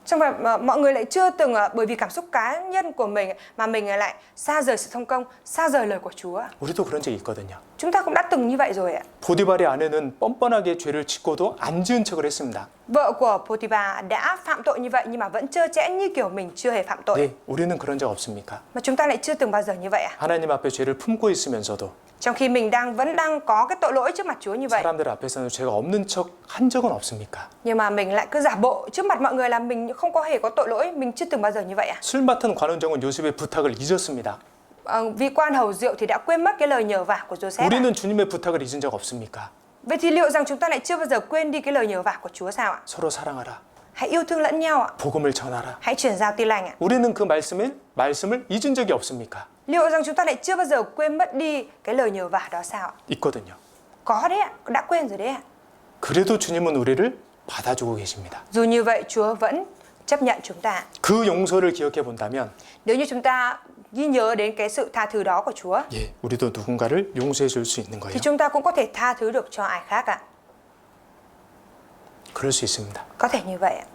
Xong rồi mọi người lại chưa từng bởi vì cảm xúc cá nhân của mình mà mình lại xa rời sự thông công, xa rời lời của Chúa. 우리도 그런 적이 있거든요. Chúng ta cũng đã từng như vậy rồi ạ. 보디발의 아내는 뻔뻔하게 죄를 짓고도 안 지은 척을 했습니다. Vợ của Potiphar đã phạm tội như vậy nhưng mà vẫn trơ trẽn như kiểu mình chưa hề phạm tội. 네, 우리는 그런 적 없습니까? Mà chúng ta lại chưa từng bao giờ như vậy ạ. 하나님 앞에 죄를 품고 있으면서도 Trong khi mình vẫn đang có cái tội lỗi trước mặt Chúa như vậy. 사람들 앞에서는 죄가 없는 척 한 적은 없습니까? Nhưng mà mình lại cứ giả bộ trước mặt mọi người là mình không có hề có tội lỗi, mình chưa từng bao giờ như vậy ạ. 술 맡은 관원장은 요셉의 부탁을 잊었습니다. Vị quan hầu rượu thì đã quên mất cái lời nhờ vả của Joseph. 우리는 주님의 부탁을 잊은 적 없습니까? Vậy thì liệu rằng chúng ta lại chưa bao giờ quên đi cái lời nhờ vả của Chúa sao ạ? 서로 사랑하라. Hãy yêu thương lẫn nhau ạ. 복음을 전하라. Hãy truyền giao tin lành ạ. 우리는 그 말씀을 잊은 적이 없습니까? Liệu rằng chúng ta lại chưa bao giờ quên mất đi cái lời nhờ vả đó sao ạ? 있거든요. Có đấy ạ, đã quên rồi đấy ạ. 그래도 주님은 우리를 받아주고 계십니다. Dù như vậy Chúa vẫn chấp nhận chúng ta. 그 용서를 기억해 본다면 Nếu như chúng ta ghi nhớ đến cái sự tha thứ đó của Chúa 예, 우리도 누군가를 용서해 줄 수 있는 거예요. thì chúng ta cũng có thể tha thứ được cho ai khác ạ. 그럴 수 있습니다. Có thể như vậy ạ.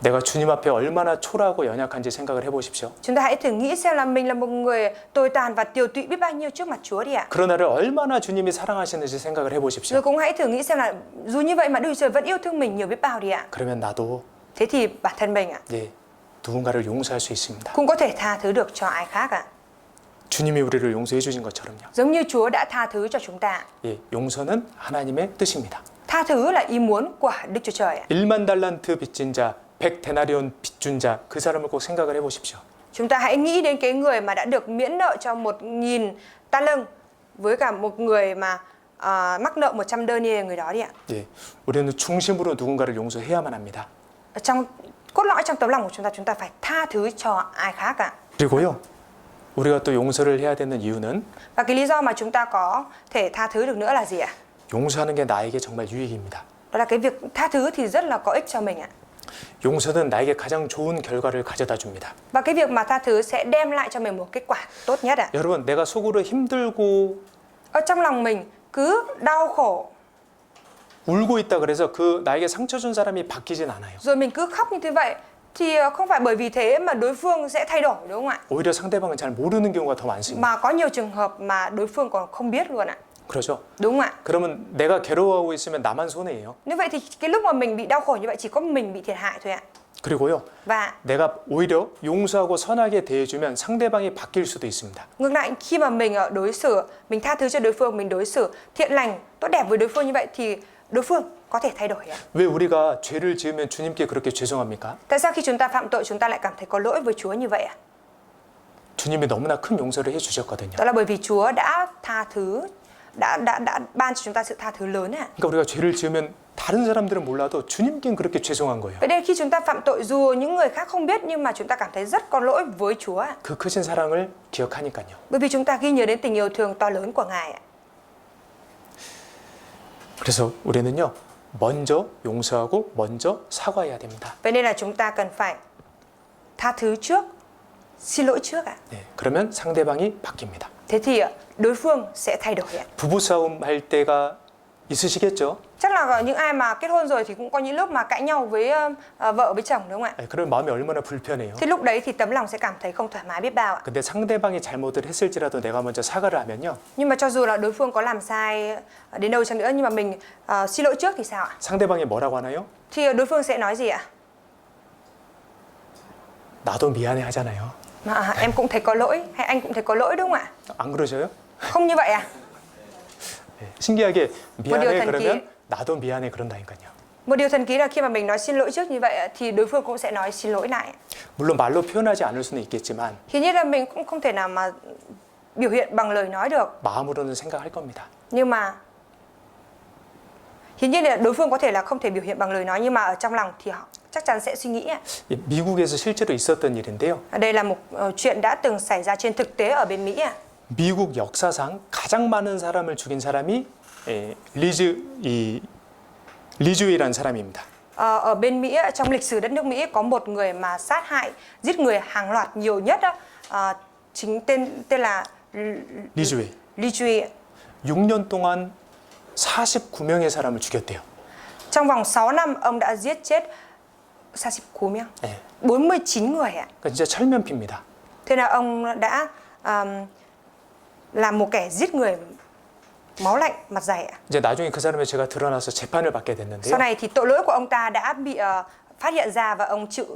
내가 주님 앞에 얼마나 초라하고 연약한지 생각을 해보십시오. Chúng ta hãy thử nghĩ xem là mình là một người tồi tàn và tiều tụy biết bao nhiêu trước mặt Chúa đi ạ. 그런 나를 얼마나 주님이 사랑하시는지 생각을 해보십시오. Rồi cũng hãy thử nghĩ xem là dù như vậy mà Đức Chúa Trời vẫn yêu thương mình nhiều biết bao đi ạ. 그러면 나도 Thế thì bản thân mình ạ 예, 누군가를 용서할 수 있습니다. cũng có thể tha thứ được cho ai khác ạ. 주님이 우리를 용서해 주신 것처럼요. Giống như Chúa đã tha thứ cho chúng ta. 예, 용서는 하나님의 뜻입니다. Tha thứ là ý muốn của Đức Chúa Trời ạ. 1만 달란트 빚진 자, 100데나리온 빚준 자, 그 사람을 꼭 생각을 해보십시오. Chúng ta hãy nghĩ đến cái người mà đã được miễn nợ cho 1.000 ta lâng với cả một người mà mắc nợ 100 denier người đó đi ạ. 예, 우리는 중심으로 누군가를 용서해야만 합니다. Trong cốt lõi trong tấm lòng của chúng ta phải tha thứ cho ai khác ạ. 그리고요, 우리가 또 용서를 해야 되는 이유는 Và cái lý do mà chúng ta có thể tha thứ được nữa là gì ạ? 용서하는 게 나에게 정말 유익입니다. Đó là cái việc tha thứ thì rất là có ích cho mình ạ. 용서는 나에게 가장 좋은 결과를 가져다 줍니다. Và cái việc mà tha thứ sẽ đem lại cho mình một kết quả tốt nhất ạ. 여러분, 내가 속으로 힘들고 Ở trong lòng mình cứ đau khổ 울고 있다 그래서 그 나에게 상처 준 사람이 바뀌진 않아요. rồi mình cứ khóc như thế vậy thì không phải bởi vì thế mà đối phương sẽ thay đổi đúng không ạ? 오히려 상대방은 잘 모르는 경우가 더 많습니다. Mà có nhiều trường hợp mà đối phương còn không biết luôn ạ. 그렇죠? Đúng không ạ? 그러면 내가 괴로워하고 있으면 나만 손해예요. Như vậy thì cái lúc mà mình bị đau khổ như vậy chỉ có mình bị thiệt hại thôi ạ. 그리고요, Và 내가 오히려 용서하고 선하게 대해주면 상대방이 바뀔 수도 있습니다. ngược lại khi mà mình đối xử, mình tha thứ cho đối phương, mình đối xử thiện lành, tốt đẹp với đối phương như vậy thì đối phương có thể thay đổi ạ. 왜 우리가 죄를 지으면 주님께 그렇게 죄송합니까? Tại sao khi chúng ta phạm tội chúng ta lại cảm thấy có lỗi với Chúa như vậy ạ? 주님이 너무나 큰 용서를 해주셨거든요. Đó là bởi vì Chúa đã tha thứ, đã ban cho chúng ta sự tha thứ lớn ạ. 그러니까 우리가 죄를 지으면 다른 사람들은 몰라도 주님께는 그렇게 죄송한 거예요. Vậy nên khi chúng ta phạm tội dù những người khác không biết nhưng mà chúng ta cảm thấy rất có lỗi với Chúa ạ. 그 크신 사랑을 기억하니까요. Bởi vì chúng ta ghi nhớ đến tình yêu thương to lớn của Ngài ạ. 그래서 우리는요, 먼저 용서하고 먼저 사과해야 됩니다. Vậy nên là chúng ta cần phải tha thứ trước, xin lỗi trước ạ. 네, 그러면 상대방이 바뀝니다. Thế thì đối phương sẽ thay đổi ạ. 부부싸움 할 때가 있으시겠죠? Chắc là những ai mà kết hôn rồi thì cũng có những lúc mà cãi nhau với vợ với chồng đúng không ạ? 네, 그런 마음이 얼마나 불편해요. Thì lúc đấy thì tấm lòng sẽ cảm thấy không thoải mái biết bao ạ. 근데 상대방이 잘못을 했을지라도 내가 먼저 사과를 하면요, Nhưng mà cho dù là đối phương có làm sai đến đâu chăng nữa nhưng mà mình xin lỗi trước thì sao ạ? 상대방이 뭐라고 하나요? Thì đối phương sẽ nói gì ạ? 나도 미안해 하잖아요. Mà em cũng thấy có lỗi hay anh cũng thấy có lỗi đúng không ạ? 안 그러셔요? Không như vậy à? 네, 신기하게 미안해 thần 그러면 kỳ. 나도 미안해 그런다니까요. Một điều thần kỳ là khi mà mình nói xin lỗi trước như vậy ạ, thì đối phương cũng sẽ nói xin lỗi lại. 물론 말로 표현하지 않을 수는 있겠지만 Hiển nhiên là mình cũng không thể nào mà biểu hiện bằng lời nói được. 마음으로는 생각할 겁니다. Nhưng mà hiển nhiên là đối phương có thể là không thể biểu hiện bằng lời nói nhưng mà ở trong lòng thì họ chắc chắn sẽ suy nghĩ ạ. 예, 미국에서 실제로 있었던 일인데요. Đây là một chuyện đã từng xảy ra trên thực tế ở bên Mỹ ạ. 미국 역사상 가장 많은 사람을 죽인 사람이 리즈웨이라는 사람입니다. Ở bên Mỹ, trong lịch sử đất nước Mỹ có một người mà sát hại, giết người hàng loạt nhiều nhất đó, chính tên là 리즈웨이. Lee Duy. 6년 동안 49명의 사람을 죽였대요. Trong vòng 6 năm ông đã giết chết 49 người ạ. 그러니까 진짜 철면피입니다. Thế là ông đã là một kẻ giết người máu lạnh mặt dày ạ. 이제 나중에 그 사람이 제가 드러나서 재판을 받게 됐는데요. Sau này thì tội lỗi của ông ta đã bị phát hiện ra và ông chịu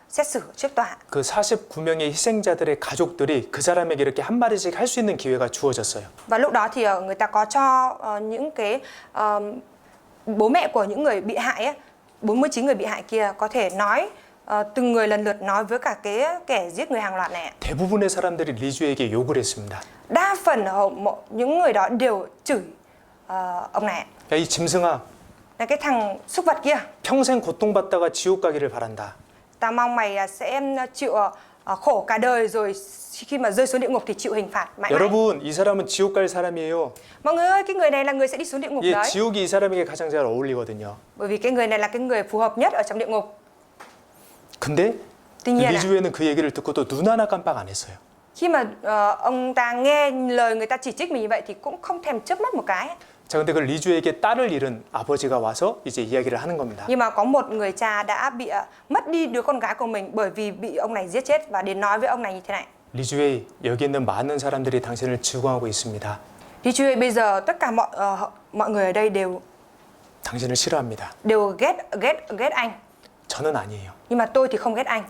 xét xử trước tòa. 그 49명의 희생자들의 가족들이 그 사람에게 이렇게 한 마디씩 할 수 있는 기회가 주어졌어요. Và lúc đó thì người ta có cho những cái bố mẹ của những người bị hại ấy, 49 người bị hại kia có thể nói từng người lần lượt nói với cả cái kẻ giết người hàng loạt này. 대부분의 사람들이 리즈에게 욕을 했습니다. Đa phần những người đó đều chửi ông này. 야, 이 짐승아, Là cái thằng súc vật kia. 평생 고통받다가 지옥 가기를 바란다. Ta mong mày sẽ chịu khổ cả đời rồi khi mà rơi xuống địa ngục thì chịu hình phạt mãi mãi. 여러분, 이 사람은 지옥 갈 사람이에요. Mọi người ơi, cái người này là người sẽ đi xuống địa ngục 예, đấy. 지옥이 이 사람에게 가장 잘 어울리거든요. Bởi vì cái người này là cái người phù hợp nhất ở trong địa ngục. 근데 Tuy nhiên 리즈웨는 그 얘기를 듣고 또 눈 하나 깜빡 안 했어요. khi mà ông ta nghe lời người ta chỉ trích mình như vậy thì cũng không thèm chớp mắt một cái. 자, 근데 그 리즈에게 딸을 잃은 아버지가 와서 이제 이야기를 하는 겁니다. Nhưng mà có một người cha đã bị mất đi đứa con gái của mình bởi vì bị ông này giết chết và đến nói với ông này như thế này. 리즈웨이, 여기 있는 많은 사람들이 당신을 증오하고 있습니다. Lý Chúa ơi, bây giờ tất cả mọi người ở đây đều 당신을 싫어합니다. ghét anh. 저는 아니에요. Nhưng mà tôi thì không ghét anh.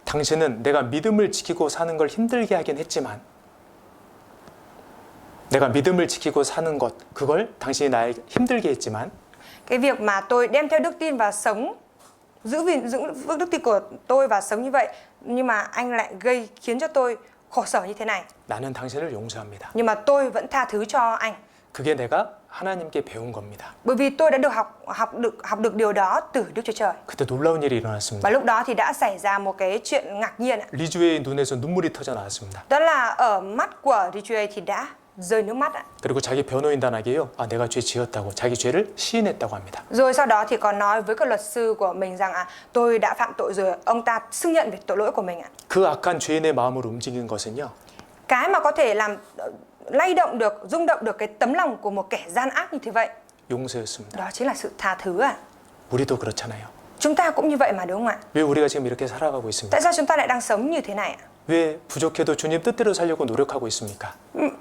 당신은 내가 믿음을 지키고 사는 걸 힘들게 하긴 했지만 내가 믿음을 지키고 사는 것, 그걸 당신이 날 힘들게 했지만 Cái việc mà tôi đem theo đức tin và sống giữ vững đức tin của tôi và sống như vậy, nhưng mà anh lại khiến cho tôi khổ sở như thế này. 나는 당신을 용서합니다. Nhưng mà tôi vẫn tha thứ cho anh. 그게 내가 하나님께 배운 겁니다. Bởi vì tôi đã được học được điều đó từ Đức Chúa Trời. 그때 놀라운 일이 일어났습니다. Và lúc đó thì đã xảy ra một cái chuyện ngạc nhiên ạ. 리즈웨이 눈에서 눈물이 터져 나왔습니다. Đó là ở mắt của Lý Chúa thì đã rơi nước mắt ạ. 그리고 자기 변호인단에게요, 내가 죄 지었다고 자기 죄를 시인했다고 합니다. Rồi sau đó thì còn nói với các luật sư của mình rằng tôi đã phạm tội rồi, ông ta xưng nhận về tội lỗi của mình ạ. 그 악한 죄인의 마음을 움직인 것은요, Cái mà có thể làm lay động được, rung động được cái tấm lòng của một kẻ gian ác như thế vậy, 용서였습니다. đó chính là sự tha thứ ạ. 우리도 그렇잖아요. Chúng ta cũng như vậy mà đúng không ạ? 왜 우리가 지금 이렇게 살아가고 있습니까? Tại sao chúng ta lại đang sống như thế này ạ? 왜 부족해도 주님 뜻대로 살려고 노력하고 있습니까?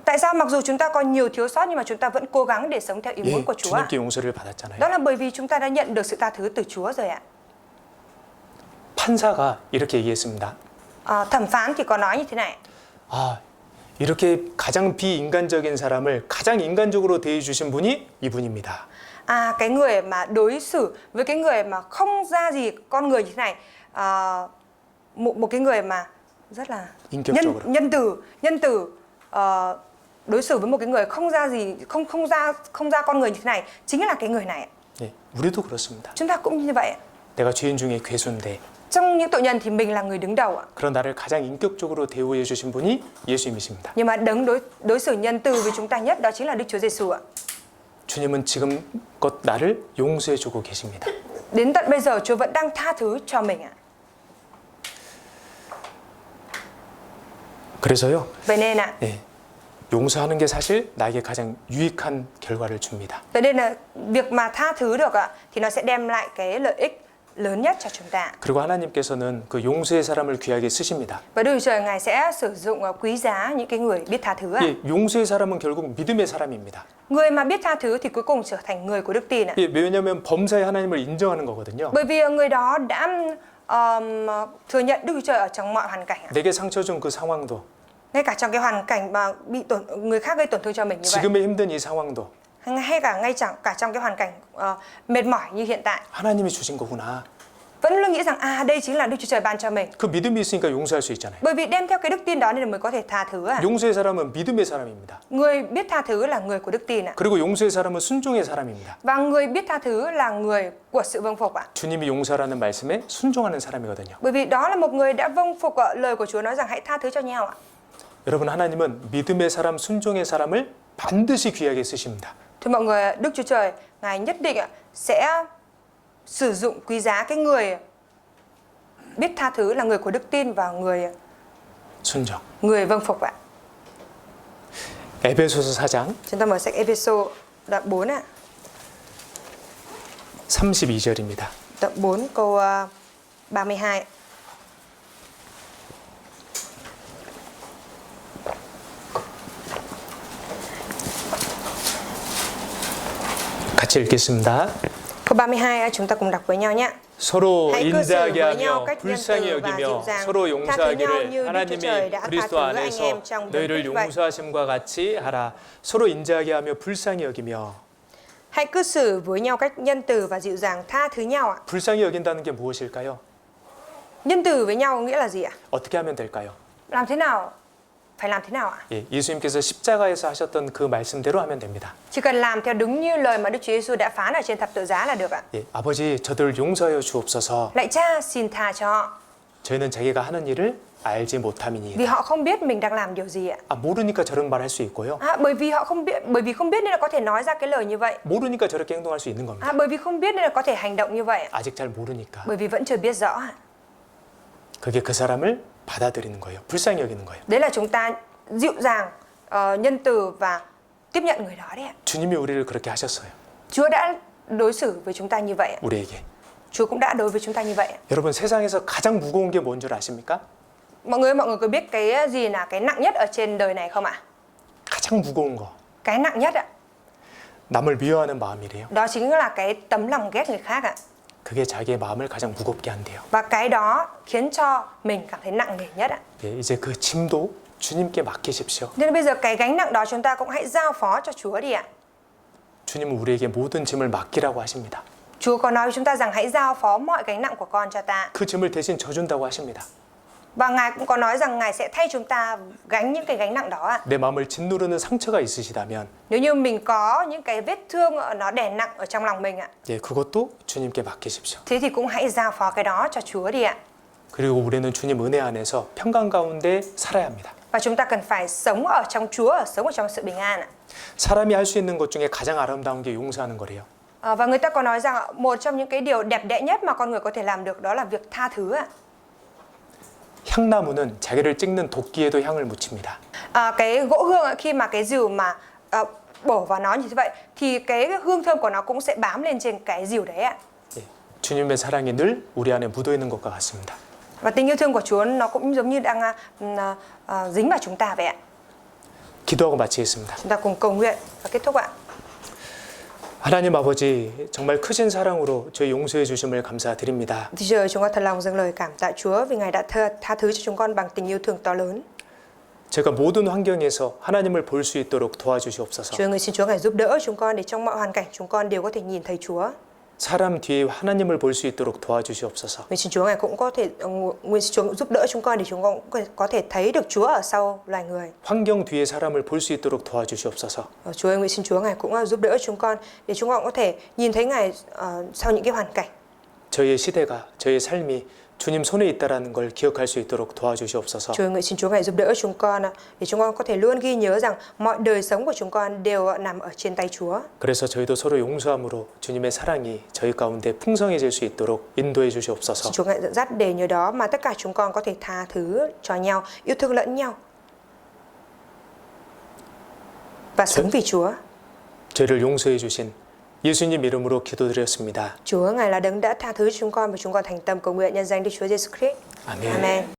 Tại sao mặc dù chúng ta có nhiều thiếu sót nhưng mà chúng ta vẫn cố gắng để sống theo ý 예, muốn của Chúa ạ? 주님께 용서를 받았잖아요. Đó là bởi vì chúng ta đã nhận được sự tha thứ từ Chúa rồi ạ. 판사가 이렇게 얘기했습니다. Thẩm phán thì có nói như thế này. 아, 이렇게 가장 비인간적인 사람을 가장 인간적으로 대해주신 분이 이분입니다. cái người mà đối xử với cái người mà không ra gì con người như thế này, một cái người mà rất là nhân từ, đối xử với một cái người không ra gì, không ra con người như thế này, chính là cái người này ạ. 예, 우리도 그렇습니다. Chúng ta cũng như vậy ạ. 내가 죄인 중에 괴수인데 Trong những tội nhân thì mình là người đứng đầu ạ. 그런 나를 가장 인격적으로 대우해 주신 분이 예수님이십니다. Nhưng mà đấng đối xử nhân từ với chúng ta nhất đó chính là Đức Chúa Giêsu ạ. 주님은 지금껏 나를 용서해 주고 계십니다. Đến tận bây giờ Chúa vẫn đang tha thứ cho mình ạ. 그래서요. Vậy nên ạ, 예, 용서하는 게 사실 나에게 가장 유익한 결과를 줍니다. vậy nên là việc mà tha thứ được ạ thì nó sẽ đem lại cái lợi ích lớn nhất cho chúng ta. 그리고 하나님께서는 그 용서의 사람을 귀하게 쓰십니다. Và Đức Chúa Trời Ngài sẽ sử dụng quý giá những cái người biết tha thứ ạ. 예, 용서의 사람은 결국 믿음의 사람입니다. Người mà biết tha thứ thì cuối cùng trở thành người của đức tin ạ. 예, 왜냐하면 범사의 하나님을 인정하는 거거든요. Bởi vì người đó đã thừa nhận Đức Chúa Trời ở trong mọi hoàn cảnh ạ. 내게 상처 준 그 상황도, Ngay cả trong cái hoàn cảnh mà bị người khác gây tổn thương cho mình như vậy, 지금의 힘든 이 상황도 hay cả trong cái hoàn cảnh mệt mỏi như hiện tại, 하나님이 주신 거구나. vẫn luôn nghĩ rằng đây chính là Đức Chúa Trời ban cho mình. 그 믿음이 있으니까 용서할 수 있잖아요. Bởi vì đem theo cái đức tin đó nên là mới có thể tha thứ ạ. 용서의 사람은 믿음의 사람입니다. Người biết tha thứ là người của đức tin ạ. 그리고 용서의 사람은 순종의 사람입니다. Và người biết tha thứ là người của sự vâng phục ạ. 주님이 용서라는 말씀에 순종하는 사람이거든요. Bởi vì đó là một người đã vâng phục lời của Chúa nói rằng hãy tha thứ cho nhau ạ. 여러분, 하나님은 믿음의 사람, 순종의 사람을 반드시 귀하게 쓰십니다. Thưa mọi người, Đức Chúa Trời Ngài nhất định sẽ sử dụng quý giá cái người biết tha thứ là người của đức tin và 순종. người vâng phục ạ. 에베소서 4장 Chúng ta mở sách Ê-phê-sô đoạn 4 ạ. 32절입니다. Đoạn 4 câu 32. 같이 읽겠습니다. Câu 32 chúng ta cùng đọc với nhau nhé. 서로 Hãy cư xử 인자하게 với nhau 하며 cách nhân 불쌍히 từ và dịu 여기며 dàng, 서로 tha thứ nhau 용서하기를 như Đức Chúa Trời 하나님이 đã tha 그리스도 thứ anh 안에서 em trong đấng 너희를 Christ vậy. 용서하심과 같이 하라. 서로 인자하게 하며 불쌍히 여기며. Hãy cư xử với nhau cách nhân từ và dịu dàng, tha thứ nhau ạ. 불쌍히 여긴다는 게 무엇일까요? Nhân từ với nhau nghĩa là gì ạ? 어떻게 하면 될까요? Làm thế nào? Phải làm thế nào ạ? 예, 예수님께서 십자가에서 하셨던 그 말씀대로 하면 됩니다. Chỉ cần làm theo đúng như lời mà Đức Chúa Giêsu đã phán ở trên thập tự giá là được ạ. 예, 아버지, 저들을 용서하여 주옵소서. Lạy Cha, xin tha cho họ, 저희는 자기가 하는 일을 알지 vì 못함이니이다. họ không biết mình đang làm điều gì ạ. 모르니까 저런 말 할 수 있고요. Bởi vì họ không biết, nên là có thể nói ra cái lời như vậy. 모르니까 저렇게 행동할 수 있는 겁니다. Bởi vì không biết nên là có thể hành động như vậy ạ. 아직 잘 모르니까. Bởi vì vẫn chưa biết rõ ạ. 그게 그 사람을 받아들이는 거예요. 불쌍히 여기는 거예요. Đấy là chúng ta dịu dàng, nhân từ và tiếp nhận người đó đấy ạ. 주님이 우리를 그렇게 하셨어요. Chúa đã đối xử với chúng ta như vậy ạ. 우리에게. Chúa cũng đã đối với chúng ta như vậy ạ. 여러분, 세상에서 가장 무거운 게 뭔 줄 아십니까? Mọi người có biết cái gì là cái nặng nhất ở trên đời này không ạ? 가장 무거운 거. Cái nặng nhất ạ. 남을 미워하는 마음이래요. Đó chính là cái tấm lòng ghét người khác ạ. 그게 자기의 마음을 가장 무겁게 한대요. Và cái đó khiến cho mình cảm thấy nặng nề nhất ạ. 예, 이제 그 짐도 주님께 맡기십시오. Nên bây giờ cái gánh nặng đó chúng ta cũng hãy giao phó cho Chúa đi ạ. 주님은 우리에게 모든 짐을 맡기라고 하십니다. Chúa có nói với chúng ta rằng hãy giao phó mọi gánh nặng của con cho ta. 그 짐을 대신 져준다고 하십니다. Và Ngài cũng có nói rằng Ngài sẽ thay chúng ta gánh những cái gánh nặng đó ạ. 내 마음을 짓누르는 상처가 있으시다면 Nếu như mình có những cái vết thương nó đè nặng ở trong lòng mình ạ, 예, 그것도 주님께 맡기십시오. thế thì cũng hãy giao phó cái đó cho Chúa đi ạ. 그리고 우리는 주님 은혜 안에서 평강 가운데 살아야 합니다. Và chúng ta cần phải sống ở trong Chúa, sống ở trong sự bình an ạ. 사람이 할 수 있는 것 중에 가장 아름다운 게 용서하는 거래요. Và người ta có nói rằng một trong những cái điều đẹp đẽ nhất mà con người có thể làm được đó là việc tha thứ ạ. 향나무는 자기를 찍는 도끼에도 향을 묻힙니다. Cái gỗ hương khi mà cái rìu mà bổ vào nó như thế vậy thì cái hương thơm của nó cũng sẽ bám lên trên cái rìu đấy ạ. 예, 주님의 사랑이 늘 우리 안에 묻어 있는 것과 같습니다. Và tình yêu thương của Chúa nó cũng giống như đang dính vào chúng ta vậy ạ. 기도하고 마치겠습니다. Chúng ta cùng cầu nguyện và kết thúc ạ. 하나님 아버지, 정말 크신 사랑으로 저희 용서해 주심을 감사드립니다. Thì giờ chúng con thật lòng dâng lời cảm tạ Chúa vì Ngài đã tha thứ cho chúng con bằng tình yêu thương to lớn. 제가 모든 환경에서 하나님을 볼 수 있도록 도와주시옵소서. Chúa ơi, xin Chúa ngài giúp đỡ chúng con để trong mọi hoàn cảnh chúng con đều có thể nhìn thấy Chúa. 사람 뒤에 하나님을 볼 수 있도록 도와주시옵소서. Nguyện xin Chúa ngài cũng có thể nguyện xin Chúa giúp đỡ chúng con để chúng con cũng có thể thấy được Chúa ở sau loài người. 환경 뒤에 사람을 볼 수 있도록 도와주시옵소서. Chúa ơi, nguyện xin Chúa ngài cũng giúp đỡ chúng con để chúng con có thể nhìn thấy ngài sau những cái hoàn cảnh. 저의 시대가, 저의 삶이 주님 손에 있다라는 걸 기억할 수 있도록 도와주시옵소서. Chúa ơi, nguyện xin Chúa ngài giúp đỡ chúng con để chúng con có thể luôn ghi nhớ rằng mọi đời sống của chúng con đều nằm ở trên tay Chúa. 그래서 저희도 서로 용서함으로 주님의 사랑이 저희 가운데 풍성해질 수 있도록 인도해 주시옵소서. Xin Chúa ngài dẫn dắt để nhờ đó mà tất cả chúng con có thể tha thứ cho nhau, yêu thương lẫn nhau và sống vì Chúa. 저희를 용서해 주신 예수님 이름으로 기도드렸습니다. Chúa ngài là đấng đã tha thứ chúng con và chúng con thành tâm cầu nguyện nhân danh Đức Chúa Giêsu Christ. 아멘. Amen.